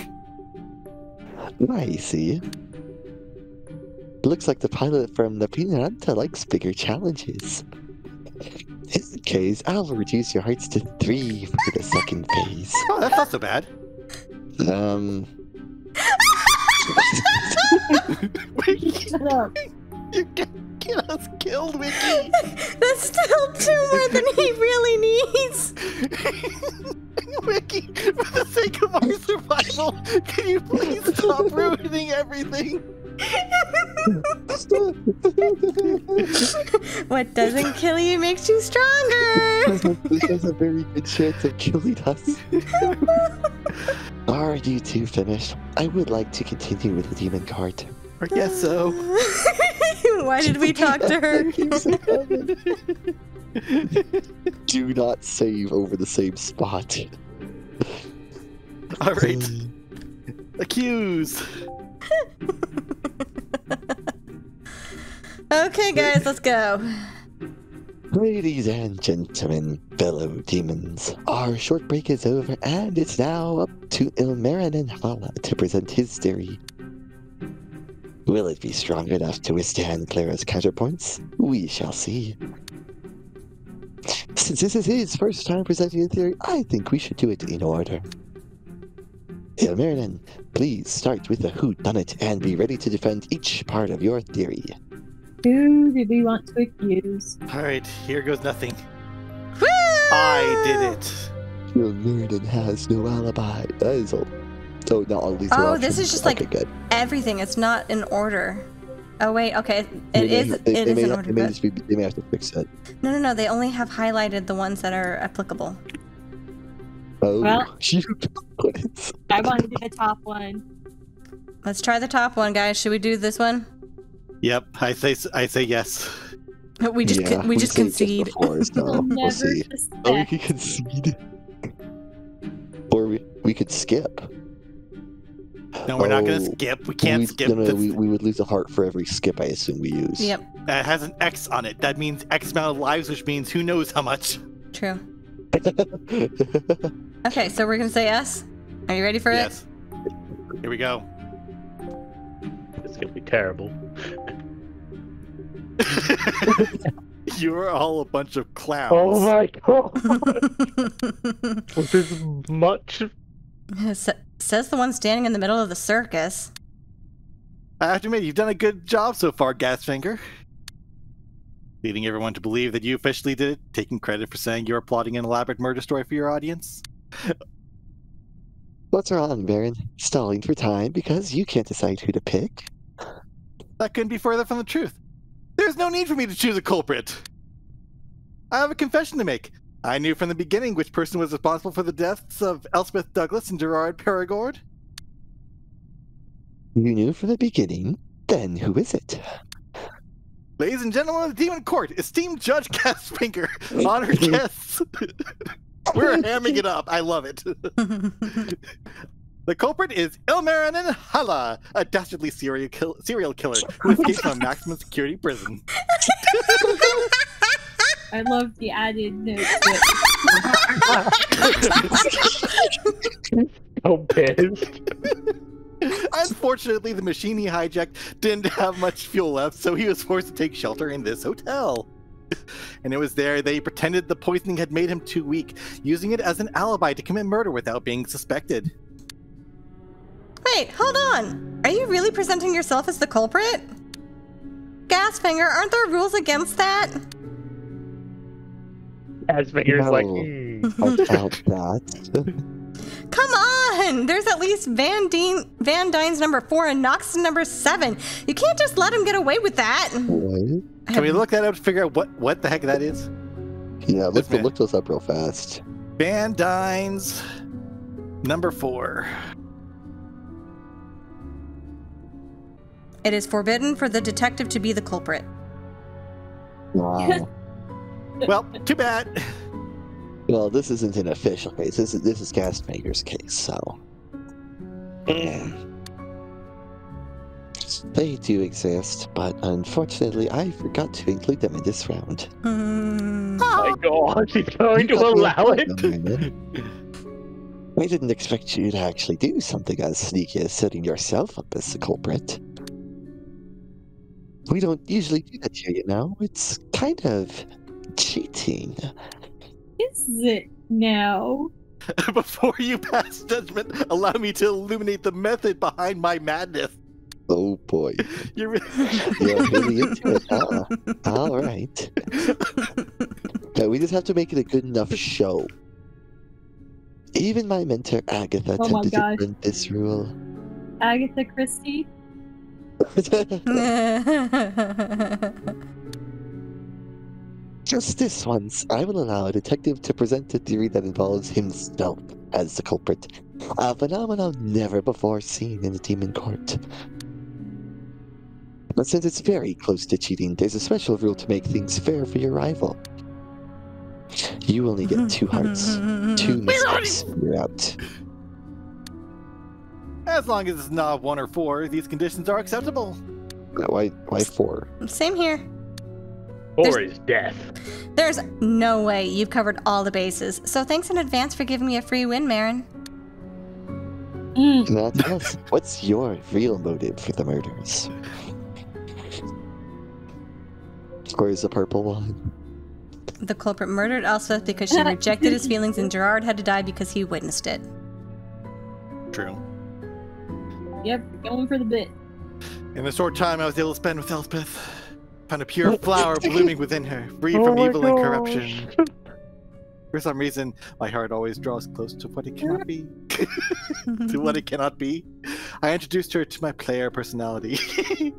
I see. Looks like the pilot from the Pinaranta likes bigger challenges. In this case, I'll reduce your hearts to 3 for the second phase. Oh, that's not so bad. Wiki, Shut up. you can get us killed, Wiki. That's still 2 more than he really needs. Wiki, for the sake of our survival, can you please stop ruining everything? What doesn't kill you makes you stronger. This has a very good chance of killing us. Are you two finished? I would like to continue with the demon cart. I guess so. Why did we talk to her? Do not save over the same spot. All right. Accuse. Okay, guys, let's go. Ladies and gentlemen, fellow demons, our short break is over and it's now up to Ilmarin and Hala to present his theory. Will it be strong enough to withstand Clara's counterpoints? We shall see. Since this is his first time presenting a theory, I think we should do it in order. Ilmarin, please start with the whodunit and be ready to defend each part of your theory. Who did we want to accuse? All right, here goes nothing. Woo! I did it. Ilmarin has no alibi. That is all. Oh, not all these. Oh, this is just like okay, good. everything. It's not in order. Oh wait, okay. They It may- is. they- It they is may in not- order. They may, But just be, they may have to fix it. no. They only have highlighted the ones that are applicable. Oh, Well- you put it. I want to do the top one. Let's try the top one, guys. Should we do this one? Yep, I say yes. We just Yeah, we just saved concede. Before, so I'll we'll never see. suspect. Oh, we could concede. Or we could skip. No, we're not gonna Oh, skip. We can't skip. No, this. we would lose a heart for every skip, I assume we use. Yep, It has an X on it. That means X amount of lives, which means who knows how much. true. Okay, so we're gonna say yes. Are you ready for Yes. Here we go. It's gonna be terrible. You're all a bunch of clowns. Oh my god! it? With this much. Says the one standing in the middle of the circus. I have to admit, you've done a good job so far, Gasfinger. Leading everyone to believe that you officially did it, taking credit for saying you were plotting an elaborate murder story for your audience. What's wrong, Baron? Stalling for time because you can't decide who to pick? That couldn't be further from the truth. There's no need for me to choose a culprit. I have a confession to make. I knew from the beginning which person was responsible for the deaths of Elspeth Douglas and Gerard Perigord. You knew from the beginning? Then who is it? Ladies and gentlemen of the Demon Court, esteemed Judge Gasfinger, honored guests. We're hamming it up. I love it. The culprit is Ilmarin and Hala, a dastardly serial killer who escaped from a maximum security prison. I love the added note. So pissed. Unfortunately, the machine he hijacked didn't have much fuel left, so he was forced to take shelter in this hotel. And it was there they pretended the poisoning had made him too weak, using it as an alibi to commit murder without being suspected. Wait, hold on. Are you really presenting yourself as the culprit? Gasfinger, aren't there rules against that? Gasfinger's No. like, About that. Come on! There's at least Van Dyne's number 4 and Nox's number 7. You can't just let him get away with that. What? Can we look that up to figure out what the heck that is? Yeah, This man. look those up real fast. Van Dyne's number 4. It is forbidden for the detective to be the culprit. Wow. Well, too bad. Well, this isn't an official case. This is Gasmaker's case, so. They do exist, but unfortunately, I forgot to include them in this round. my God, she's going to allow it? I didn't expect you to actually do something as sneaky as setting yourself up as the culprit. We don't usually do that here, you know? It's kind of cheating. Is it now? Before you pass judgment, allow me to illuminate the method behind my madness. Oh boy. You're really... You're really into it, huh? Alright. Okay, we just have to make it a good enough show. Even my mentor Agatha Oh my attempted to gosh. print this rule. Agatha Christie? Just this once, I will allow a detective to present a theory that involves himself as the culprit. A phenomenon never before seen in the demon court. But since it's very close to cheating, there's a special rule to make things fair for your rival. You only get 2 hearts. 2 mistakes, you're out. As long as it's not 1 or 4, these conditions are acceptable. Why 4? Same here. 4 is death. There's no way you've covered all the bases, so thanks in advance for giving me a free win, Marin. Now tell us, what's your real motive for the murders? Where's the purple one? The culprit murdered Elspeth because she rejected his feelings, and Gerard had to die because he witnessed it. True. Yep, going for the bit. In the short time I was able to spend with Elspeth, found a pure flower blooming within her, free Oh from my evil and gosh. corruption. For some reason, my heart always draws close to what it cannot be. To what it cannot be. I introduced her to my player personality.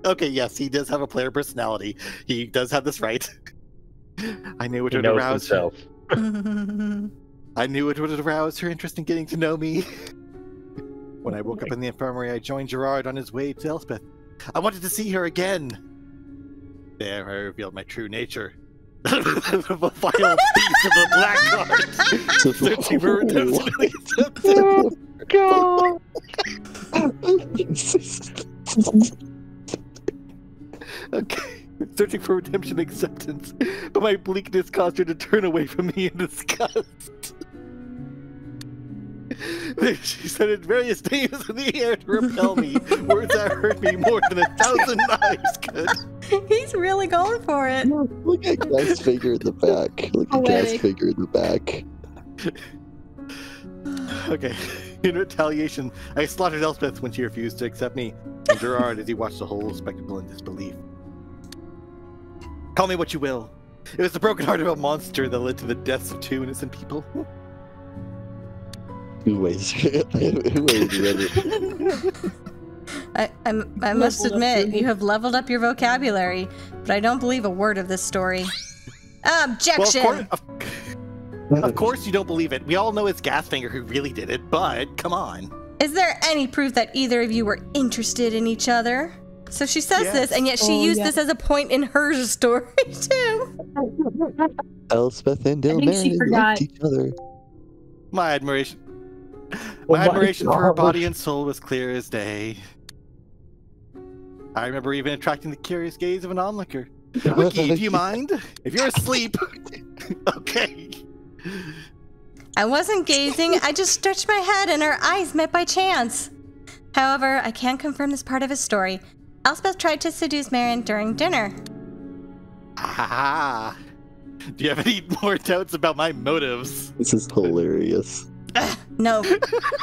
Okay, yes, he does have a player personality. He does have this right. I knew it He would knows arouse her. himself. I knew it would arouse her interest in getting to know me. When I woke up in the infirmary, I joined Gerard on his way to Elspeth. I wanted to see her again. There, I revealed my true nature. The final piece of the black card. Searching for redemption. Okay. Searching for redemption acceptance. But my bleakness caused her to turn away from me in disgust. She said it various names in the air to repel me. Words that hurt me more than 1,000 knives could. He's really going for it. Look at Guy's figure in the back. Look at Guy's Poetic. figure in the back. Okay. In retaliation, I slaughtered Elspeth when she refused to accept me, and Gerard as he watched the whole spectacle in disbelief. Call me what you will. It was the broken heart of a monster that led to the deaths of 2 innocent people. Who is really? I must Leveled up admit, your- you have leveled up your vocabulary, but I don't believe a word of this story. Well, Objection! of course you don't believe it. We all know it's Gasfinger who really did it, but come on. Is there any proof that either of you were interested in each other? So she says Yes. this, and yet she Oh, used yeah. this as a point in her story, too. Elspeth and I think she Dilmarin forgot. liked each other. My admiration. Oh My my admiration for her gosh. body and soul was clear as day. I remember even attracting the curious gaze of an onlooker. Wiki, do you mind? If you're asleep, Okay. I wasn't gazing, I just stretched my head and our eyes met by chance. However, I can't confirm this part of his story. Elspeth tried to seduce Marion during dinner. Ah. Do you have any more doubts about my motives? This is hilarious. No,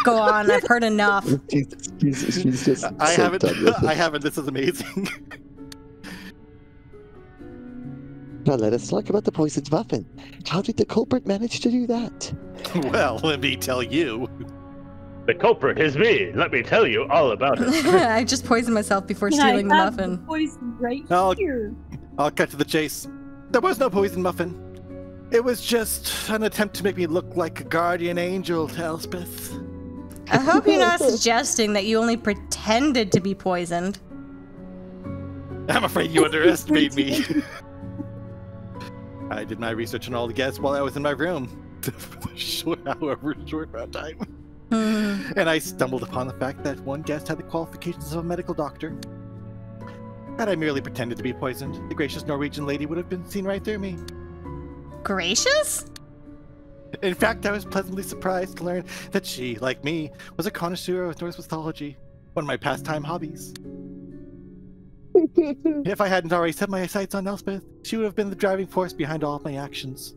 go on, I've heard enough. She's just I so haven't. done with it. I haven't. This is amazing. Now let us talk about the poisoned muffin. How did the culprit manage to do that? Well, let me tell you. The culprit is me. Let me tell you all about it. I just poisoned myself before stealing the I have muffin. the poison right Oh. here. I'll cut to the chase. There was no poisoned muffin. It was just an attempt to make me look like a guardian angel to Elspeth. I hope you're not suggesting that you only pretended to be poisoned. I'm afraid you underestimate me. I did my research on all the guests while I was in my room. However short amount of time. And I stumbled upon the fact that one guest had the qualifications of a medical doctor. Had I merely pretended to be poisoned, the gracious Norwegian lady would have been seen right through me. Gracious? In fact, I was pleasantly surprised to learn that she, like me, was a connoisseur of Norse mythology, one of my pastime hobbies. If I hadn't already set my sights on Elspeth, she would have been the driving force behind all of my actions.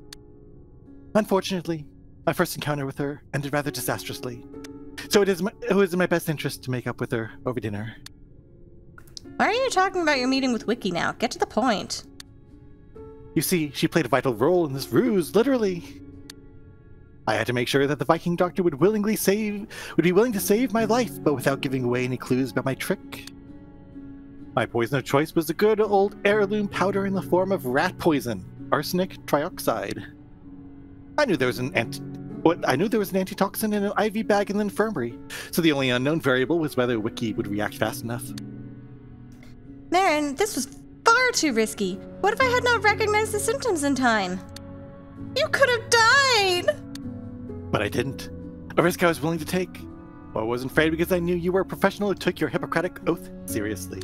Unfortunately, my first encounter with her ended rather disastrously, so it was in my best interest to make up with her over dinner. Why are you talking about your meeting with Wiki now? Get to the point. You see, she played a vital role in this ruse, literally. I had to make sure that the Viking doctor would be willing to save my life, but without giving away any clues about my trick. My poison of choice was the good old heirloom powder in the form of rat poison, arsenic trioxide. I knew there was an antitoxin in an IV bag in the infirmary, so the only unknown variable was whether Wiki would react fast enough. Marin, this was far too risky. What if I had not recognized the symptoms in time? You could have died! But I didn't. A risk I was willing to take. Well, I wasn't afraid because I knew you were a professional who took your Hippocratic oath seriously.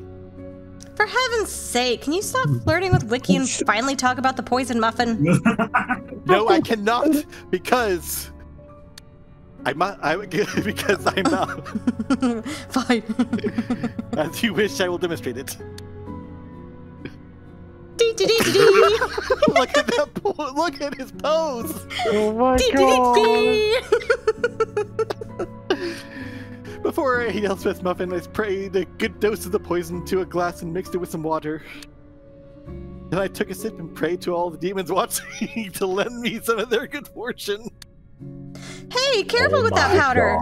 For heaven's sake, can you stop flirting with Wiki and finally talk about the poison muffin? No, I cannot, because because I'm not. Fine. As you wish, I will demonstrate it. Dee-dee-dee-dee-dee. Look at that! Look at his pose. Oh my Dee-dee-dee-dee. Before I ate Elspeth's muffin, I sprayed a good dose of the poison to a glass and mixed it with some water. Then I took a sip and prayed to all the demons watching to lend me some of their good fortune. Hey, careful with that powder.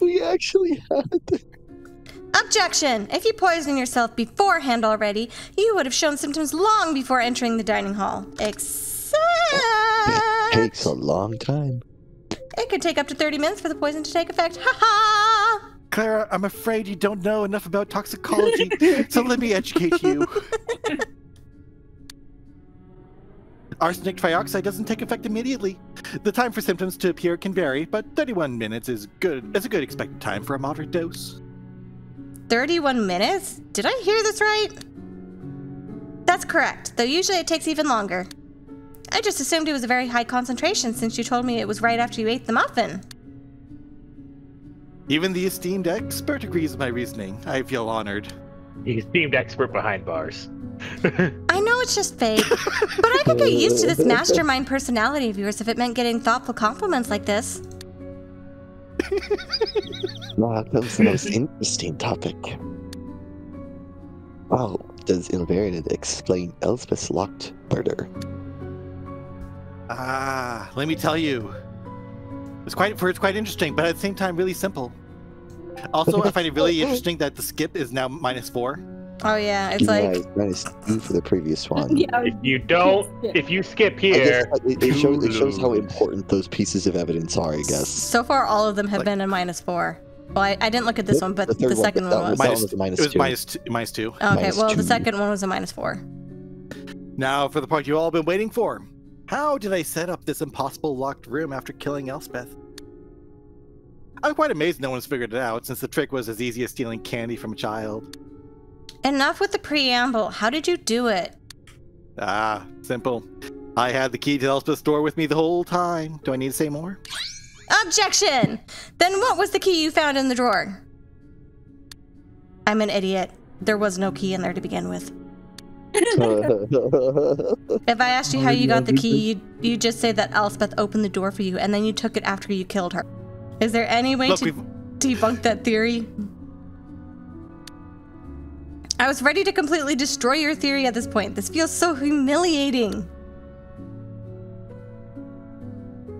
We actually had. Objection! If you poisoned yourself beforehand already, you would have shown symptoms long before entering the dining hall. Except... It takes a long time. It could take up to 30 minutes for the poison to take effect. Ha ha! Clara, I'm afraid you don't know enough about toxicology, so let me educate you. Arsenic trioxide doesn't take effect immediately. The time for symptoms to appear can vary, but 31 minutes is a good expected time for a moderate dose. 31 minutes? Did I hear this right? That's correct, though usually it takes even longer. I just assumed it was a very high concentration since you told me it was right after you ate the muffin. Even the esteemed expert agrees with my reasoning. I feel honored. The esteemed expert behind bars. I know it's just fake, but I could get used to this mastermind personality of yours if it meant getting thoughtful compliments like this. Now comes the most interesting topic. How does Ilvarian explain Elspeth's locked murder? Let me tell you. It's quite interesting, but at the same time really simple. Also, I find it really interesting that the skip is now -4. Oh yeah, it's like... it's -2 for the previous one. Yeah, If you skip I here, guess it shows how important those pieces of evidence are, I guess. So far, all of them have been a -4. Well, I didn't look at this one, but the second one was. That one was a It was -2. -2. Okay, well, the -2. second one was a -4. Now for the part you've all been waiting for. How did I set up this impossible locked room after killing Elspeth? I'm quite amazed no one's figured it out, since the trick was as easy as stealing candy from a child. Enough with the preamble. How did you do it? Simple. I had the key to Elspeth's door with me the whole time. Do I need to say more? Objection! Then what was the key you found in the drawer? I'm an idiot. There was no key in there to begin with. If I asked you how you got the key, you just say that Elspeth opened the door for you and then you took it after you killed her. Is there any way to debunk that theory? I was ready to completely destroy your theory at this point. This feels so humiliating.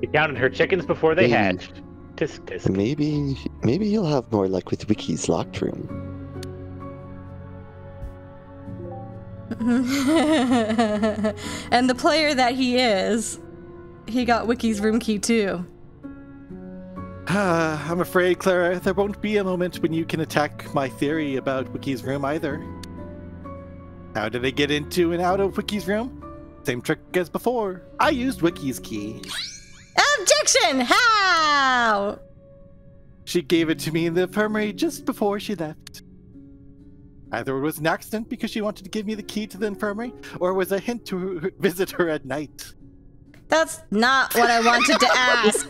You counted her chickens before they hatched. Tisk, tisk. Maybe you'll have more luck with Wiki's locked room. And the player that he is, he got Wiki's room key too. I'm afraid, Clara, there won't be a moment when you can attack my theory about Wiki's room either. How did I get into and out of Wiki's room? Same trick as before. I used Wiki's key. Objection! How? She gave it to me in the infirmary just before she left. Either it was an accident because she wanted to give me the key to the infirmary, or it was a hint to visit her at night. That's not what I wanted to ask.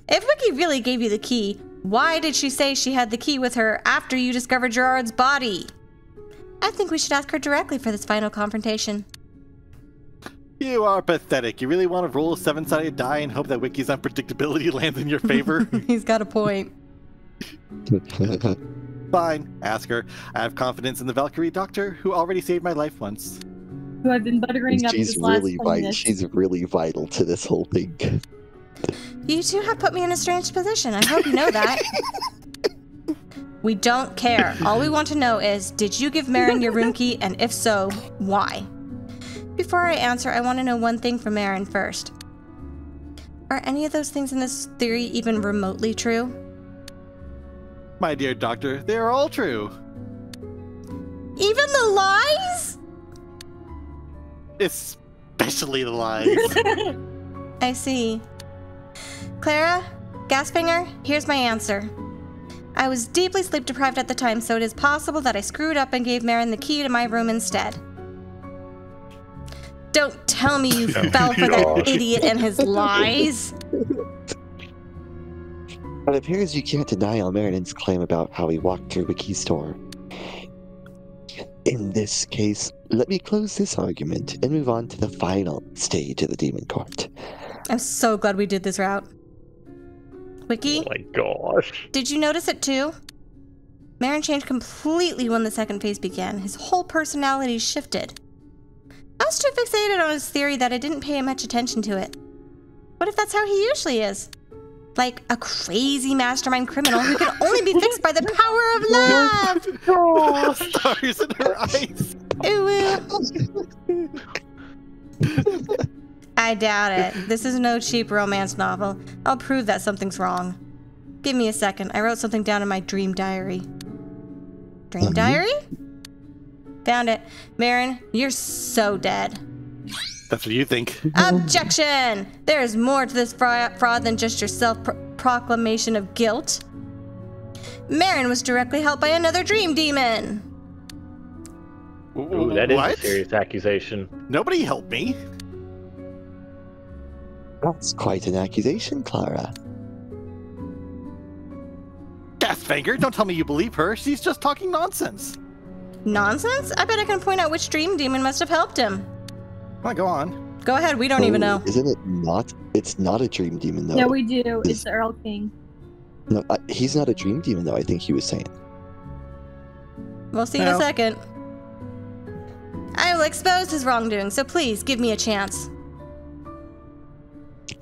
If Wiki really gave you the key, why did she say she had the key with her after you discovered Gerard's body? I think we should ask her directly for this final confrontation. You are pathetic. You really want to roll a 7-sided die and hope that Wiki's unpredictability lands in your favor? He's got a point. Fine, ask her. I have confidence in the Valkyrie doctor, who already saved my life once. Who I've been buttering up this last 20 minutes. She's really vital to this whole thing. You two have put me in a strange position. I hope you know that. We don't care. All we want to know is, did you give Marin your room key, and if so, why? Before I answer, I want to know one thing from Marin first. Are any of those things in this theory even remotely true? My dear doctor, they are all true. Even the lies? Especially the lies. I see. Clara, Gasfinger, here's my answer. I was deeply sleep deprived at the time, so it is possible that I screwed up and gave Marin the key to my room instead. Don't tell me you fell for that idiot and his lies. It appears you can't deny Elmarinen's claim about how he walked through Wiki's door. In this case, let me close this argument and move on to the final stage of the Demon Court. I'm so glad we did this route. Wiki? Oh my gosh. Did you notice it too? Marin changed completely when the second phase began. His whole personality shifted. I was too fixated on his theory that I didn't pay much attention to it. What if that's how he usually is? Like a crazy mastermind criminal who can only be fixed by the power of love! Oh, stars in her eyes! Ooh. I doubt it. This is no cheap romance novel. I'll prove that something's wrong. Give me a second. I wrote something down in my dream diary. Dream diary? Found it. Marin, you're so dead. That's what you think. Objection! There is more to this fraud than just your self-proclamation of guilt. Marin was directly helped by another dream demon. Ooh, that is What? a serious accusation. Nobody helped me. That's quite an accusation, Clara. Gasfinger, don't tell me you believe her. She's just talking nonsense. Nonsense? I bet I can point out which dream demon must have helped him. Come on, go on. Go ahead, we don't even know. Isn't it not? It's not a dream demon, though. Yeah, we do. It's the Earl King. No, he's not a dream demon, though, I think he was saying. We'll see in a second. I will expose his wrongdoing, so please give me a chance.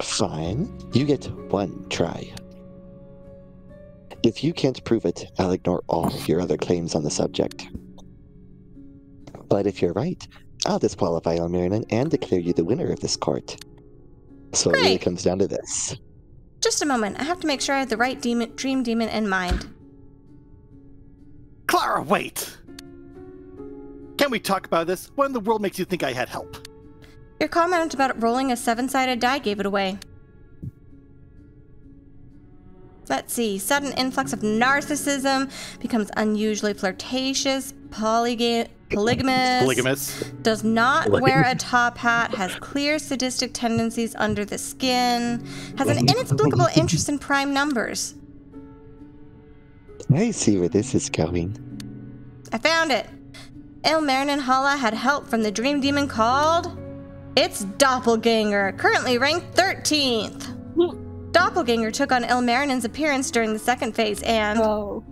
Fine. You get one try. If you can't prove it, I'll ignore all of your other claims on the subject. But if you're right, I'll disqualify Elmarinen and declare you the winner of this court. So it really Great. comes down to this. Just a moment. I have to make sure I have the right dream demon in mind. Clara, wait! Can we talk about this? What in the world makes you think I had help? Your comment about rolling a 7-sided die gave it away. Let's see. Sudden influx of narcissism, becomes unusually flirtatious, polygamy, polygamous, does not wear a top hat, has clear sadistic tendencies under the skin, has an inexplicable interest in prime numbers. I see where this is going. I found it. Ilmarinen Hala had help from the dream demon called... It's Doppelganger, currently ranked 13th. Doppelganger took on Ilmarinen's appearance during the second phase and... Oh.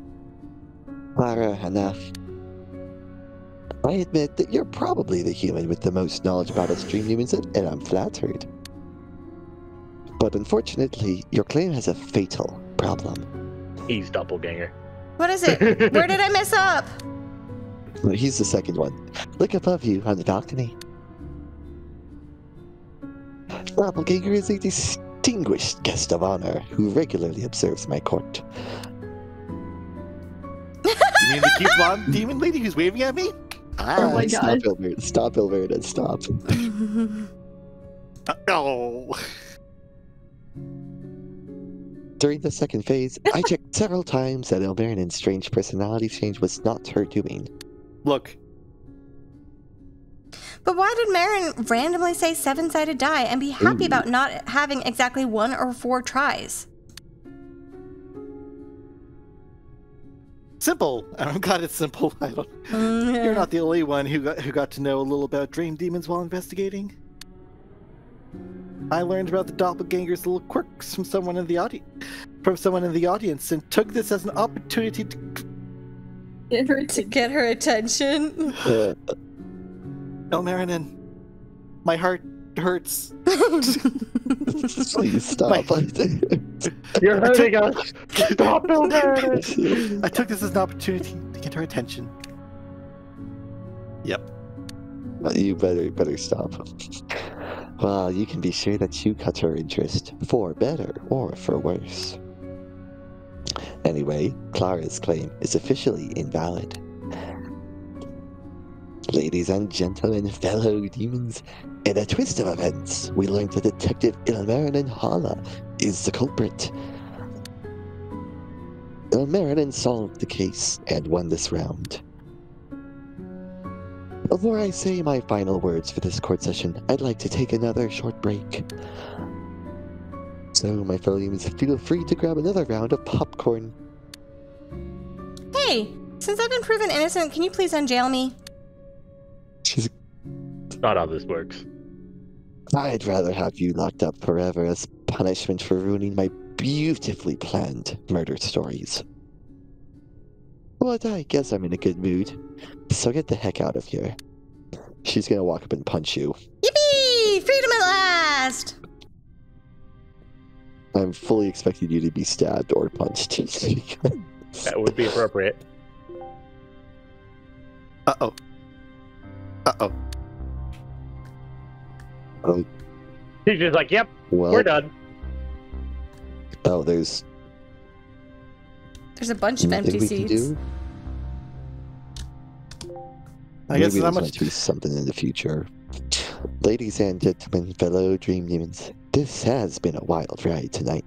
Clara, enough. I admit that you're probably the human with the most knowledge about us dream demons, and I'm flattered. But unfortunately, your claim has a fatal problem. He's Doppelganger. What is it? Where did I mess up? Well, he's the second one. Look above you on the balcony. Doppelganger is a distinguished guest of honor who regularly observes my court. You mean the cute blonde demon lady who's waving at me? Oh my Stop, God. Ilmarinen. Stop, Ilmarinen. Stop. Oh. During the second phase, I checked several times that Ilmarinen's strange personality change was not her doing. Look, But why did Marin randomly say seven-sided die and be happy about not having exactly 1 or 4 tries? simple. I'm glad it's simple. I don't. You're not the only one who got to know a little about dream demons while investigating. I learned about the doppelganger's little quirks from someone in the audience, and took this as an opportunity to. To get her attention. Ilmarinen, my heart hurts. Please stop. You're hurting us. Stop, Ilmarin. I took this as an opportunity to get her attention. Yep. You better stop. Well, you can be sure that you cut her interest, for better or for worse. Anyway, Clara's claim is officially invalid. Ladies and gentlemen, fellow demons, in a twist of events, we learned that Detective Ilmarinen Hala is the culprit. Ilmarinen solved the case and won this round. Before I say my final words for this court session, I'd like to take another short break. So, my fellow demons, feel free to grab another round of popcorn. Hey, since I've been proven innocent, can you please unjail me? She's Not how this works. I'd rather have you locked up forever as punishment for ruining my beautifully planned murder stories. But I guess I'm in a good mood, so get the heck out of here. She's gonna walk up and punch you. Yippee! Freedom at last! I'm fully expecting you to be stabbed or punched. That would be appropriate. Uh-oh. Uh-oh. He's just like, yep, Well, we're done. oh, there's There's a bunch of nothing empty we can seats. do. I guess Maybe not there's much. going to be something in the future. Ladies and gentlemen, fellow dream demons, this has been a wild ride tonight.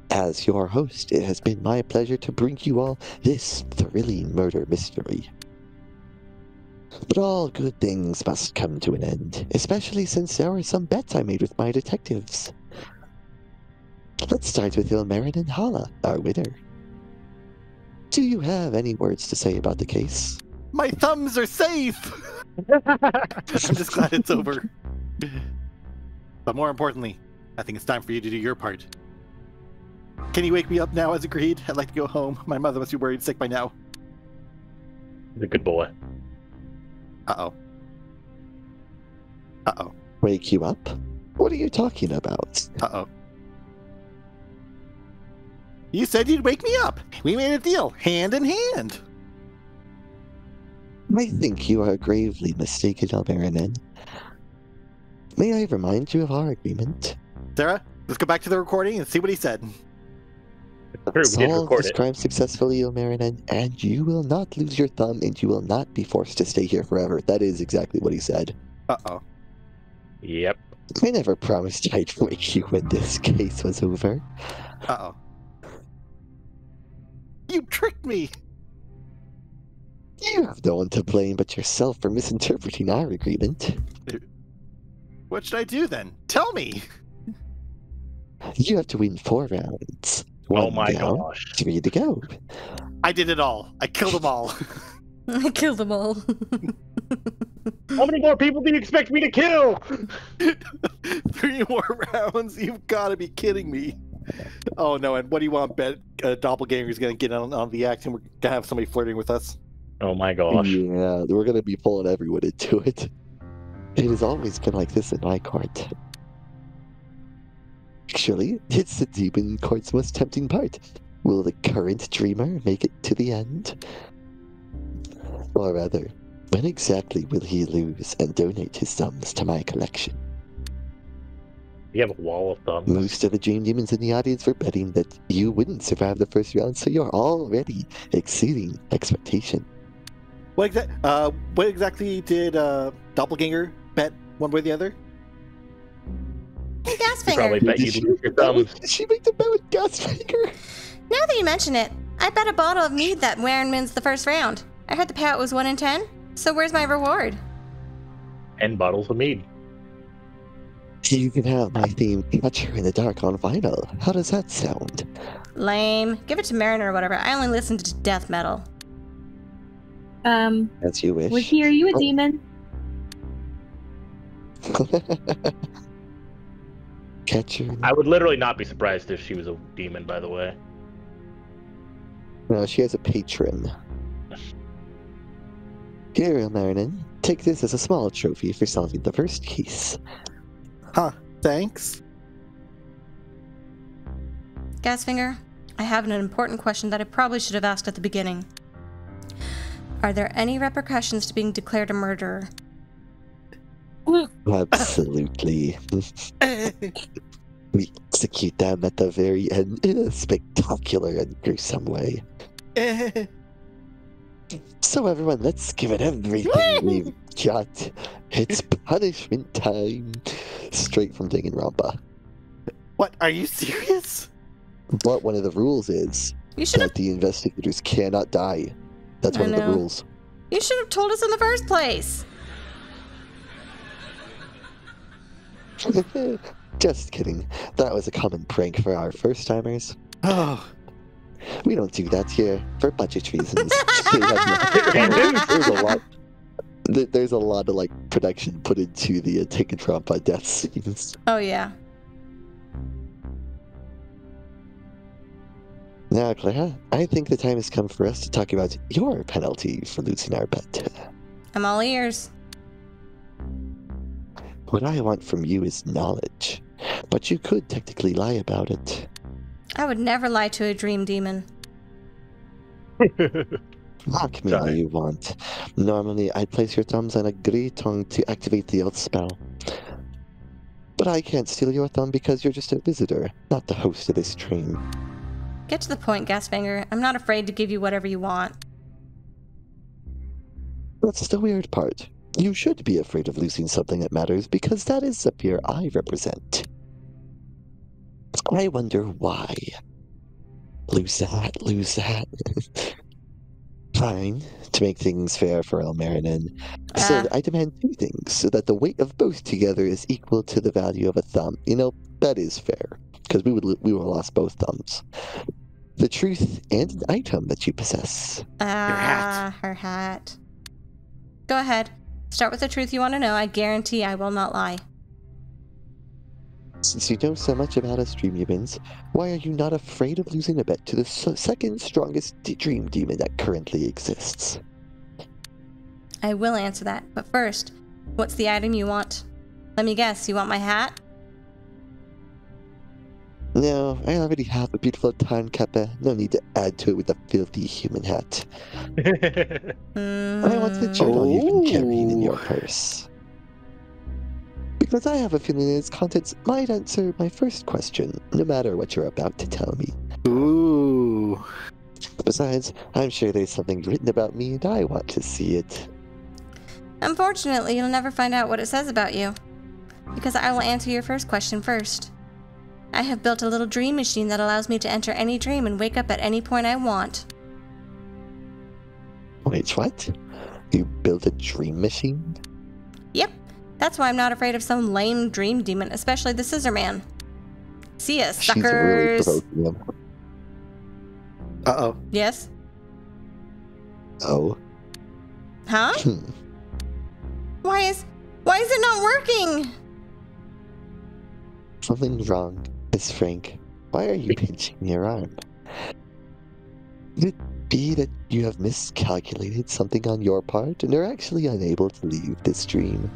As your host, it has been my pleasure to bring you all this thrilling murder mystery. But all good things must come to an end, especially since there were some bets I made with my detectives. Let's start with Ilmarinen Hala, our winner. Do you have any words to say about the case? My thumbs are safe! I'm just glad it's over. But more importantly, I think it's time for you to do your part. Can you wake me up now as agreed? I'd like to go home. My mother must be worried sick by now. He's a good boy. Uh-oh. Uh-oh. Wake you up? What are you talking about? Uh-oh. You said you'd wake me up. We made a deal, hand in hand. I think you are gravely mistaken, Ilmarinen. May I remind you of our agreement? Sarah, let's go back to the recording and see what he said. True, we did Solve record this it. crime successfully, Ilmarinen, and you will not lose your thumb and you will not be forced to stay here forever. That is exactly what he said. Uh-oh. Yep. I never promised I'd wake you when this case was over. Uh-oh. You tricked me! You have no one to blame but yourself for misinterpreting our agreement. What should I do then? Tell me! You have to win 4 rounds. Oh 1 my down, gosh. 3 to go. I did it all. I killed them all. I killed them all. How many more people do you expect me to kill? 3 more rounds? You've got to be kidding me. Oh no, and what do you want, Bet? Doppelganger's gonna get on the act and we're gonna have somebody flirting with us. Oh my gosh. Yeah, we're gonna be pulling everyone into it. It has always been like this in my court. Actually, it's the demon court's most tempting part. Will the current dreamer make it to the end? Or rather, when exactly will he lose and donate his thumbs to my collection? You have a wall of thumbs. Most of the dream demons in the audience were betting that you wouldn't survive the first round, so you're already exceeding expectation. What exactly did Doppelganger bet one way or the other? Hey, You probably Gasfinger. bet you'd lose your thumbs. Did she make the bet with Gasfinger? Now that you mention it, I bet a bottle of mead that Warren wins the first round. I heard the payout was 1 in 10. So where's my reward? 10 bottles of mead. You can have my theme Catcher in the Dark on vinyl. How does that sound? Lame. Give it to Mariner or whatever. I only listen to death metal. As you wish. Wiki, are you a demon? Catcher. I would literally not be surprised if she was a demon, by the way. No, she has a patron. Here, Ilmarinen, take this as a small trophy for solving the first case. Huh, thanks. Gasfinger, I have an important question that I probably should have asked at the beginning. Are there any repercussions to being declared a murderer? Absolutely. We execute them at the very end in a spectacular and gruesome way. So everyone, let's give it everything we've got. It's punishment time. Straight from Danganronpa. What, are you serious? But one of the rules is You should have. that the investigators cannot die. That's I one of the know. rules. You should have told us in the first place. Just kidding. That was a common prank for our first-timers. Oh, We don't do that here for budget reasons. There's a lot of like production put into the Danganronpa death scenes. Oh yeah. Now, Clara, I think the time has come for us to talk about your penalty for losing our bet. I'm all ears. What I want from you is knowledge, but you could technically lie about it. I would never lie to a dream demon. Mock me all you want. Normally, I'd place your thumbs on a grey tongue to activate the oath spell. But I can't steal your thumb because you're just a visitor, not the host of this stream. Get to the point, Gasfinger. I'm not afraid to give you whatever you want. That's the weird part. You should be afraid of losing something that matters because that is the peer I represent. I wonder why. Lose that, lose that. Fine, to make things fair for Ilmarinen. So I demand 2 things, so that the weight of both together is equal to the value of a thumb. You know, that is fair, because we would lost both thumbs. The truth and an item that you possess. hat. Her hat. Go ahead. Start with the truth you want to know. I guarantee I will not lie. Since you know so much about us dream humans, why are you not afraid of losing a bet to the second strongest dream demon that currently exists? I will answer that, but first, what's the item you want? Let me guess, you want my hat? No, I already have a beautiful time kappa. No need to add to it with a filthy human hat. I want the journal you've been carrying in your purse. Because I have a feeling its contents might answer my first question, no matter what you're about to tell me. ooh. Besides, I'm sure there's something written about me and I want to see it. Unfortunately, you'll never find out what it says about you. Because I will answer your first question first. I have built a little dream machine that allows me to enter any dream and wake up at any point I want. Wait, what? You built a dream machine? Yep. That's why I'm not afraid of some lame dream demon, especially the Scissor Man. See ya, She's really suckers. provoking him. Uh-oh. Yes? Oh. Huh? Why is it not working? Something's wrong, Miss Frank. Why are you pinching your arm? Could it be that you have miscalculated something on your part and are actually unable to leave this dream?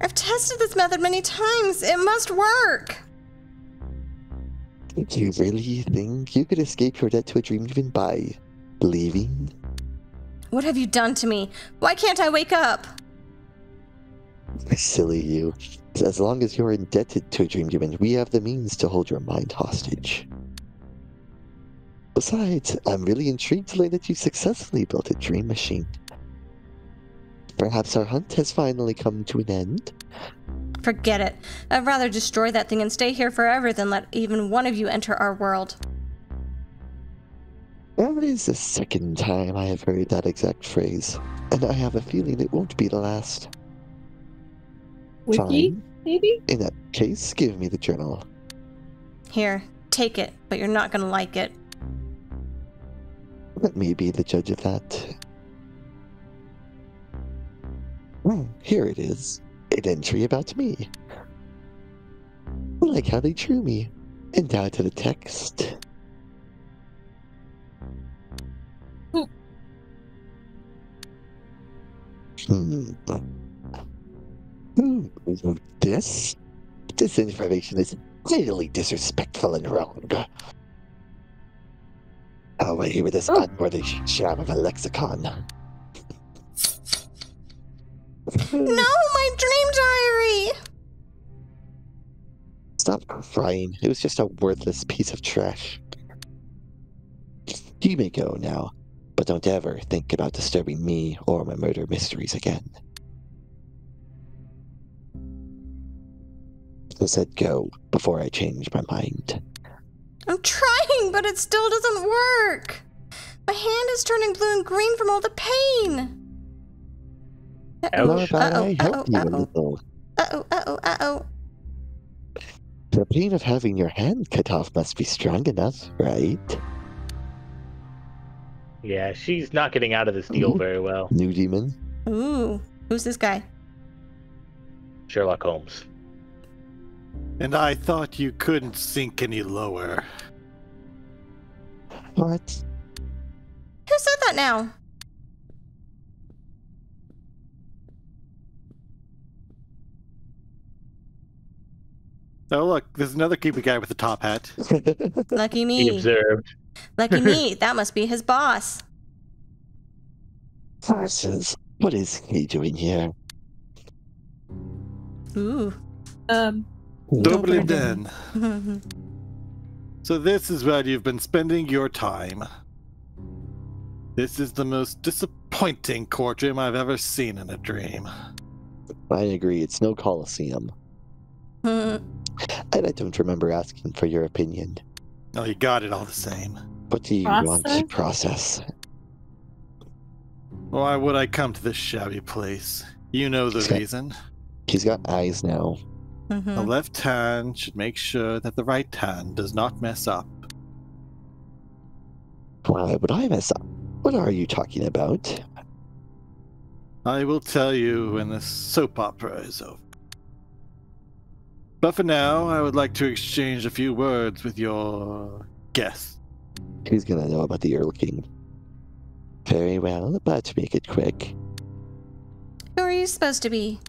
I've tested this method many times. It must work. Do you really think you could escape your debt to a dream even by leaving? What have you done to me? Why can't I wake up? Silly you. As long as you're indebted to a dream demon, we have the means to hold your mind hostage. Besides, I'm really intrigued to learn that you successfully built a dream machine. Perhaps our hunt has finally come to an end? Forget it. I'd rather destroy that thing and stay here forever than let even one of you enter our world. That is the second time I have heard that exact phrase, and I have a feeling it won't be the last. Wiki, Fine. maybe? In that case, give me the journal. Here, take it, but you're not gonna like it. Let me be the judge of that. Here it is. An entry about me. I like how they drew me. And down to the text. This information is clearly disrespectful and wrong. Away with this unworthy sham of a lexicon. No, my dream diary! Stop crying. It was just a worthless piece of trash. You may go now, but don't ever think about disturbing me or my murder mysteries again. I said go before I change my mind. I'm trying, but it still doesn't work. My hand is turning blue and green from all the pain. How about I help you a little? Uh-oh. The pain of having your hand cut off must be strong enough, right? Yeah, she's not getting out of this deal very well. New demon? Ooh, who's this guy? Sherlock Holmes. And I thought you couldn't sink any lower. What? Who said that now? Oh, look, there's another creepy guy with a top hat. Lucky He me. observed. Lucky me. That must be his boss. Farces. What is he doing here? Ooh. Doubly den. So this is where you've been spending your time. This is the most disappointing courtroom I've ever seen in a dream. I agree, it's no Colosseum. And I don't remember asking for your opinion. Oh, you got it all the same. What do you want to process? Why would I come to this shabby place? You know the reason. He's got eyes now. The left hand should make sure that the right hand does not mess up. Why would I mess up? What are you talking about? I will tell you when this soap opera is over. But for now, I would like to exchange a few words with your guest. Who's gonna know about the Earl King? Very well, but make it quick. Who are you supposed to be?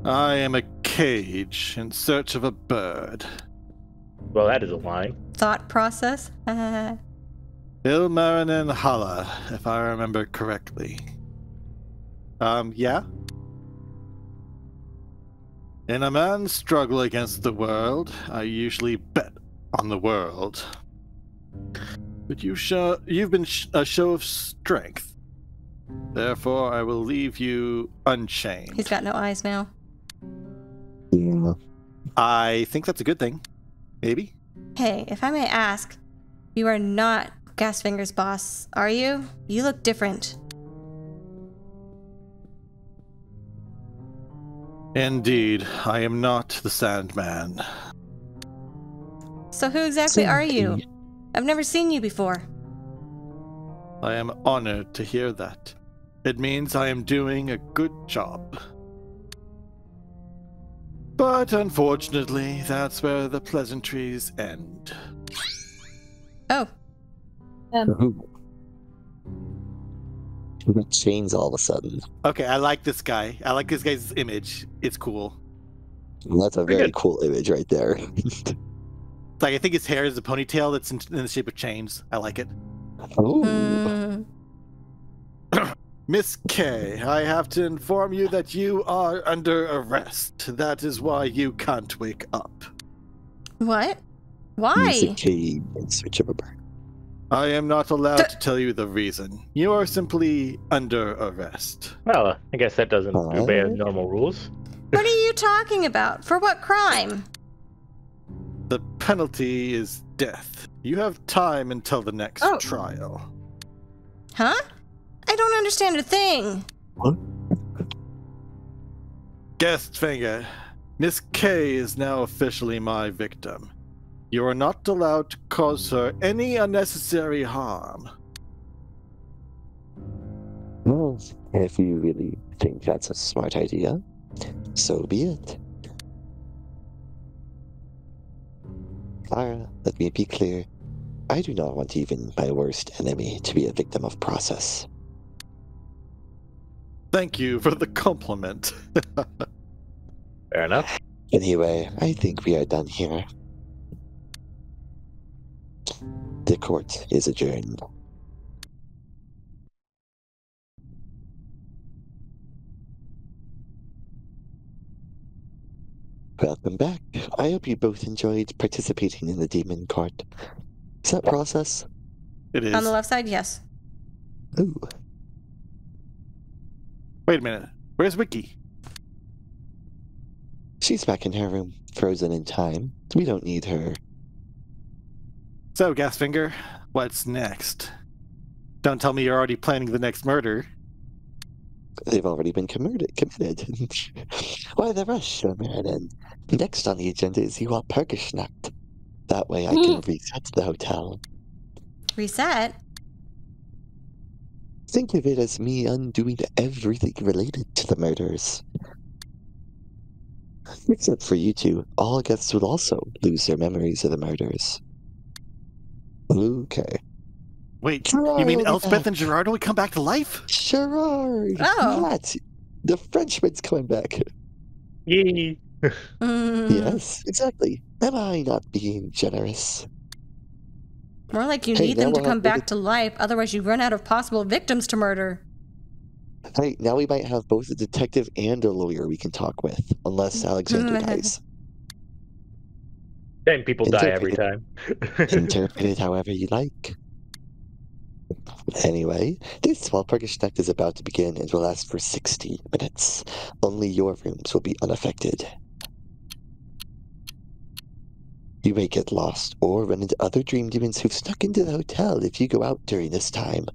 I am a cage in search of a bird. Well, that is a line. Thought process? Ilmarinen Hala, if I remember correctly. Yeah? In a man's struggle against the world, I usually bet on the world. But you've been a show of strength. Therefore, I will leave you unchained. He's got no eyes now. Yeah. I think that's a good thing. Maybe? Hey, if I may ask, you are not Gasfinger's boss, are you? You look different. Indeed, I am not the Sandman. So who exactly are you? I've never seen you before. I am honored to hear that. It means I am doing a good job. But unfortunately, that's where the pleasantries end. Oh, Ooh. We got chains all of a sudden. Okay, I like this guy. I like this guy's image. It's cool. That's a Pretty very good. cool image right there. It's like I think his hair is a ponytail that's in the shape of chains. I like it. Oh, Miss K, I have to inform you that you are under arrest. That is why you can't wake up. what? Why? music key in search of a bird. I am not allowed to tell you the reason. You are simply under arrest. Well, I guess that doesn't obey Alright. normal rules. What are you talking about? For what crime? The penalty is death. You have time until the next Oh. trial. Huh? I don't understand a thing. Guest finger, Miss K is now officially my victim. You are not allowed to cause her any unnecessary harm. Well, if you really think that's a smart idea, so be it. Clara, let me be clear. I do not want even my worst enemy to be a victim of process. Thank you for the compliment. Fair enough. Anyway, I think we are done here. The court is adjourned. Welcome back. I hope you both enjoyed participating in the demon court. Is that process? It is. On the left side, yes. Ooh. Wait a minute. Where's Wiki? She's back in her room, frozen in time. We don't need her. So, Gasfinger, what's next? Don't tell me you're already planning the next murder. They've already been committed. Why the rush, Merlin? Next on the agenda is you want Pergerschnacht. That way I can reset the hotel. Reset? Think of it as me undoing everything related to the murders. Except for you two, all guests will also lose their memories of the murders. Okay. Wait, Gerard you mean will be Elspeth back. and Gerard will come back to life? Gerard! Oh. What? The Frenchman's coming back. Yee. Yes, exactly. Am I not being generous? More like you Hey, need them now to we'll come have back to life, otherwise you run out of possible victims to murder. Hey, now we might have both a detective and a lawyer we can talk with, unless Alexander dies. Same people die every time. Interpret it however you like. Anyway, this small Pergerschnacht is about to begin and will last for 60 minutes. Only your rooms will be unaffected. You may get lost or run into other dream demons who've snuck into the hotel if you go out during this time.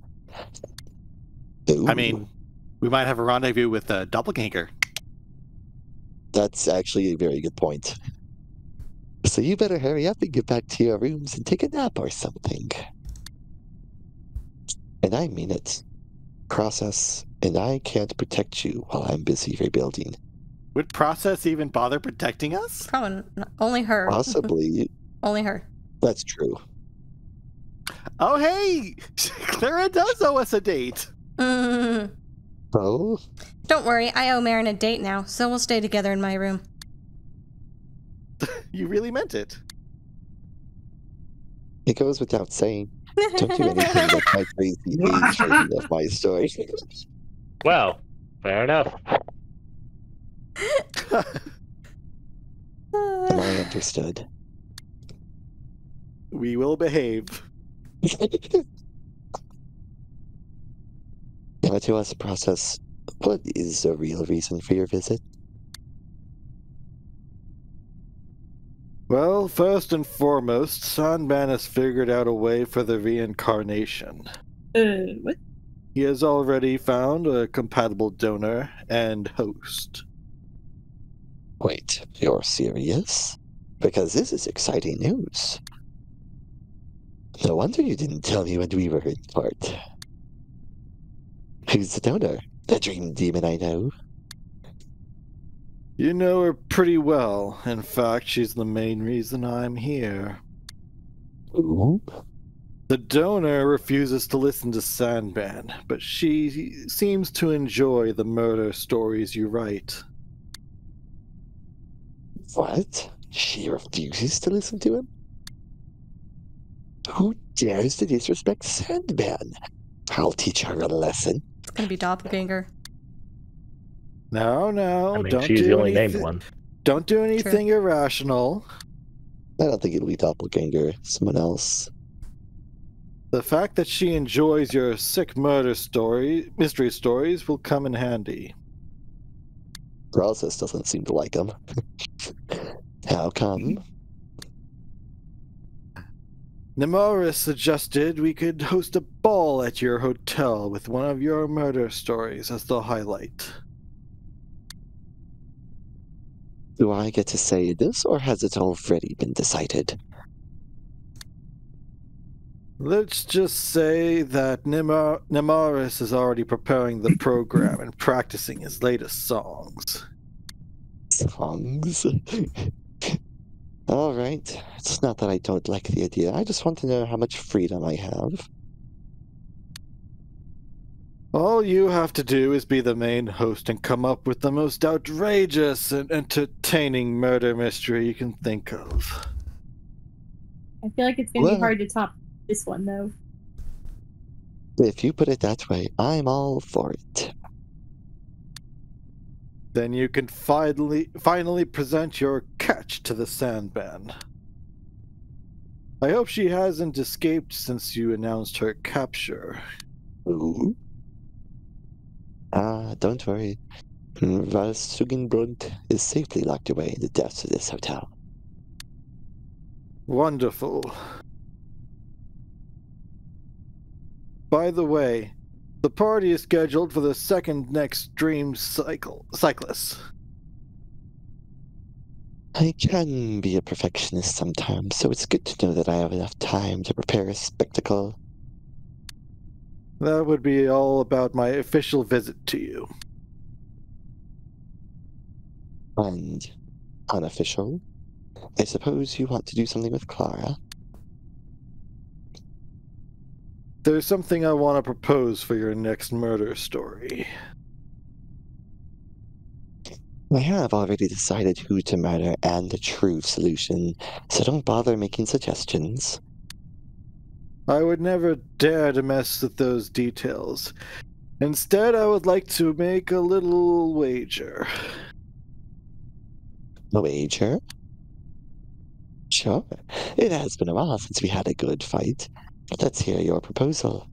Ooh, I mean, we might have a rendezvous with a doppelganger. that's actually a very good point. So you better hurry up and get back to your rooms and take a nap or something. And I mean it. Process, and I can't protect you while I'm busy rebuilding. Would Process even bother protecting us? Probably not. Only her. Possibly. Only her. That's true. Oh, hey! Clara does owe us a date. Mm. Oh, Don't worry, I owe Marin a date now, so we'll stay together in my room. You really meant it. it goes without saying. Don't do anything that might raise the age version of my story. Well, fair enough. Am I understood? We will behave. Now to us, Process, what is the real reason for your visit? Well, first and foremost, Sandman has figured out a way for the reincarnation. What? He has already found a compatible donor and host. Wait, you're serious? Because this is exciting news. No wonder you didn't tell me when we were in court. Who's the donor? The dream demon I know. You know her pretty well. In fact, she's the main reason I'm here. Ooh. The donor refuses to listen to Sandman, but she seems to enjoy the murder stories you write. What? She refuses to listen to him? Who dares to disrespect Sandman? I'll teach her a lesson. It's gonna be doppelganger. No, I mean, don't she's do the only named anything. one. Don't do anything irrational. I don't think it'll be doppelganger. Someone else. The fact that she enjoys your sick mystery stories will come in handy. Process doesn't seem to like him. How come? Nemoris suggested we could host a ball at your hotel with one of your murder stories as the highlight. Do I get to say this, or has it already been decided? Let's just say that Nemoris is already preparing the program and practicing his latest songs. Songs? All right. It's not that I don't like the idea. I just want to know how much freedom I have. All you have to do is be the main host and come up with the most outrageous and entertaining murder mystery you can think of. I feel like it's gonna Well- be hard to top this one, though. If you put it that way, I'm all for it. Then you can finally present your catch to the Sandman. I hope she hasn't escaped since you announced her capture. Ooh. Don't worry. Valsugenbrund is safely locked away in the depths of this hotel. Wonderful. By the way, the party is scheduled for the second next Dream Cyclist. I can be a perfectionist sometimes, so it's good to know that I have enough time to prepare a spectacle. That would be all about my official visit to you. And unofficial. I suppose you want to do something with Clara? There's something I want to propose for your next murder story. I have already decided who to murder and the true solution, so don't bother making suggestions. I would never dare to mess with those details. Instead, I would like to make a little wager. A wager? Sure. It has been a while since we had a good fight. Let's hear your proposal.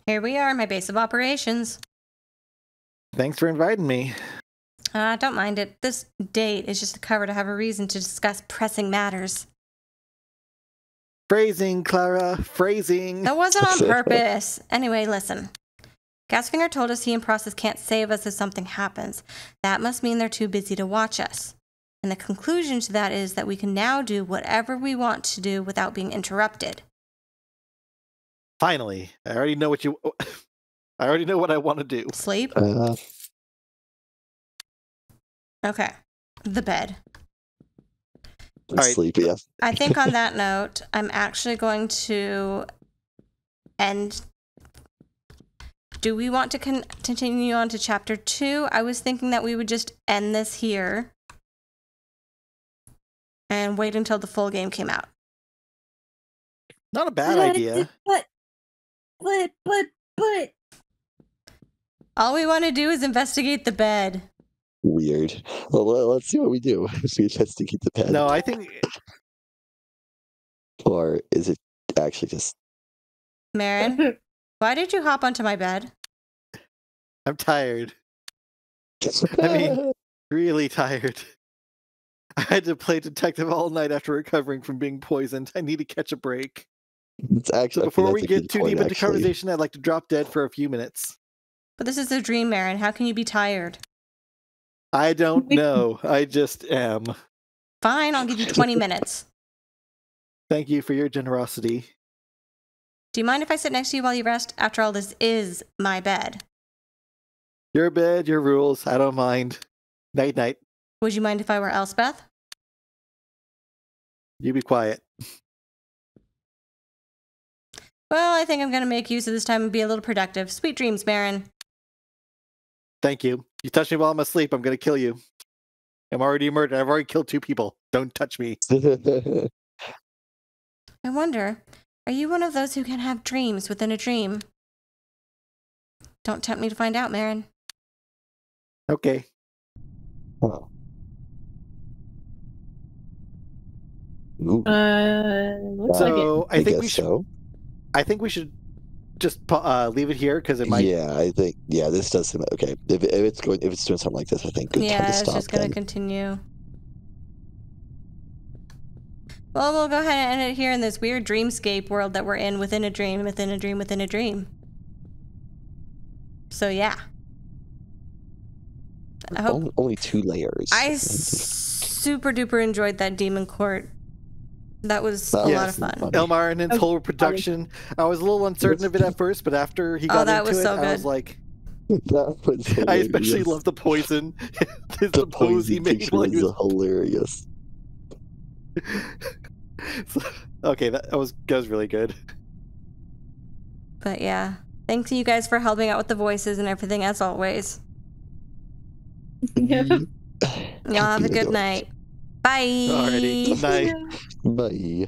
Here we are, my base of operations. Thanks for inviting me. Don't mind it. This date is just a cover to have a reason to discuss pressing matters. Phrasing, Clara, phrasing. That wasn't on purpose. Anyway, listen. Gasfinger told us he and Process can't save us if something happens. That must mean they're too busy to watch us. And the conclusion to that is that we can now do whatever we want to do without being interrupted. Finally, I already know what I want to do. Sleep? Uh, Okay. The bed. right. Sleep, yeah. I think on that note, I'm actually going to end. Do we want to continue on to chapter 2? I was thinking that we would just end this here and wait until the full game came out. Not a bad idea. But. All we want to do is investigate the bed. Weird. Well, let's see what we do if we investigate the bed. No, I think Or is it actually just... Marin, why did you hop onto my bed? I'm tired. I mean, really tired. I had to play detective all night after recovering from being poisoned. I need to catch a break. it's actually, So before that's we a get good too point, deep into actually. conversation, I'd like to drop dead for a few minutes. But this is a dream, Marin. How can you be tired? I don't know. I just am. Fine, I'll give you 20 minutes. Thank you for your generosity. Do you mind if I sit next to you while you rest? After all, this is my bed. Your bed, your rules. I don't mind. Night, night. Would you mind if I were Elspeth? You be quiet. Well, I think I'm going to make use of this time and be a little productive. Sweet dreams, Marin. Thank you. You touch me while I'm asleep, I'm gonna kill you. I'm already murdered. I've already killed 2 people. Don't touch me. I wonder, are you one of those who can have dreams within a dream? Don't tempt me to find out, Marin. Okay. Huh. Ooh, Looks like it. So I think we guess should. so. I think we should just leave it here because it might. Yeah, I think this does seem okay. If it's doing something like this, I think good time Yeah, to it's stop. just going to continue. Well, we'll go ahead and end it here in this weird dreamscape world that we're in, within a dream, within a dream, within a dream. So yeah. I hope Only 2 layers. I super duper enjoyed that Demon Court. That was a lot of fun. Elmar and his whole production. I was a little uncertain of it at first, but after he got that into was it, so I was good. like, That was hilarious. I especially love the poison. the pose he poison made picture while he was was. hilarious. Okay, that was really good. But yeah. Thanks to you guys for helping out with the voices and everything as always. Yeah. Y'all have a good night. Bye. Alrighty, night. Bye.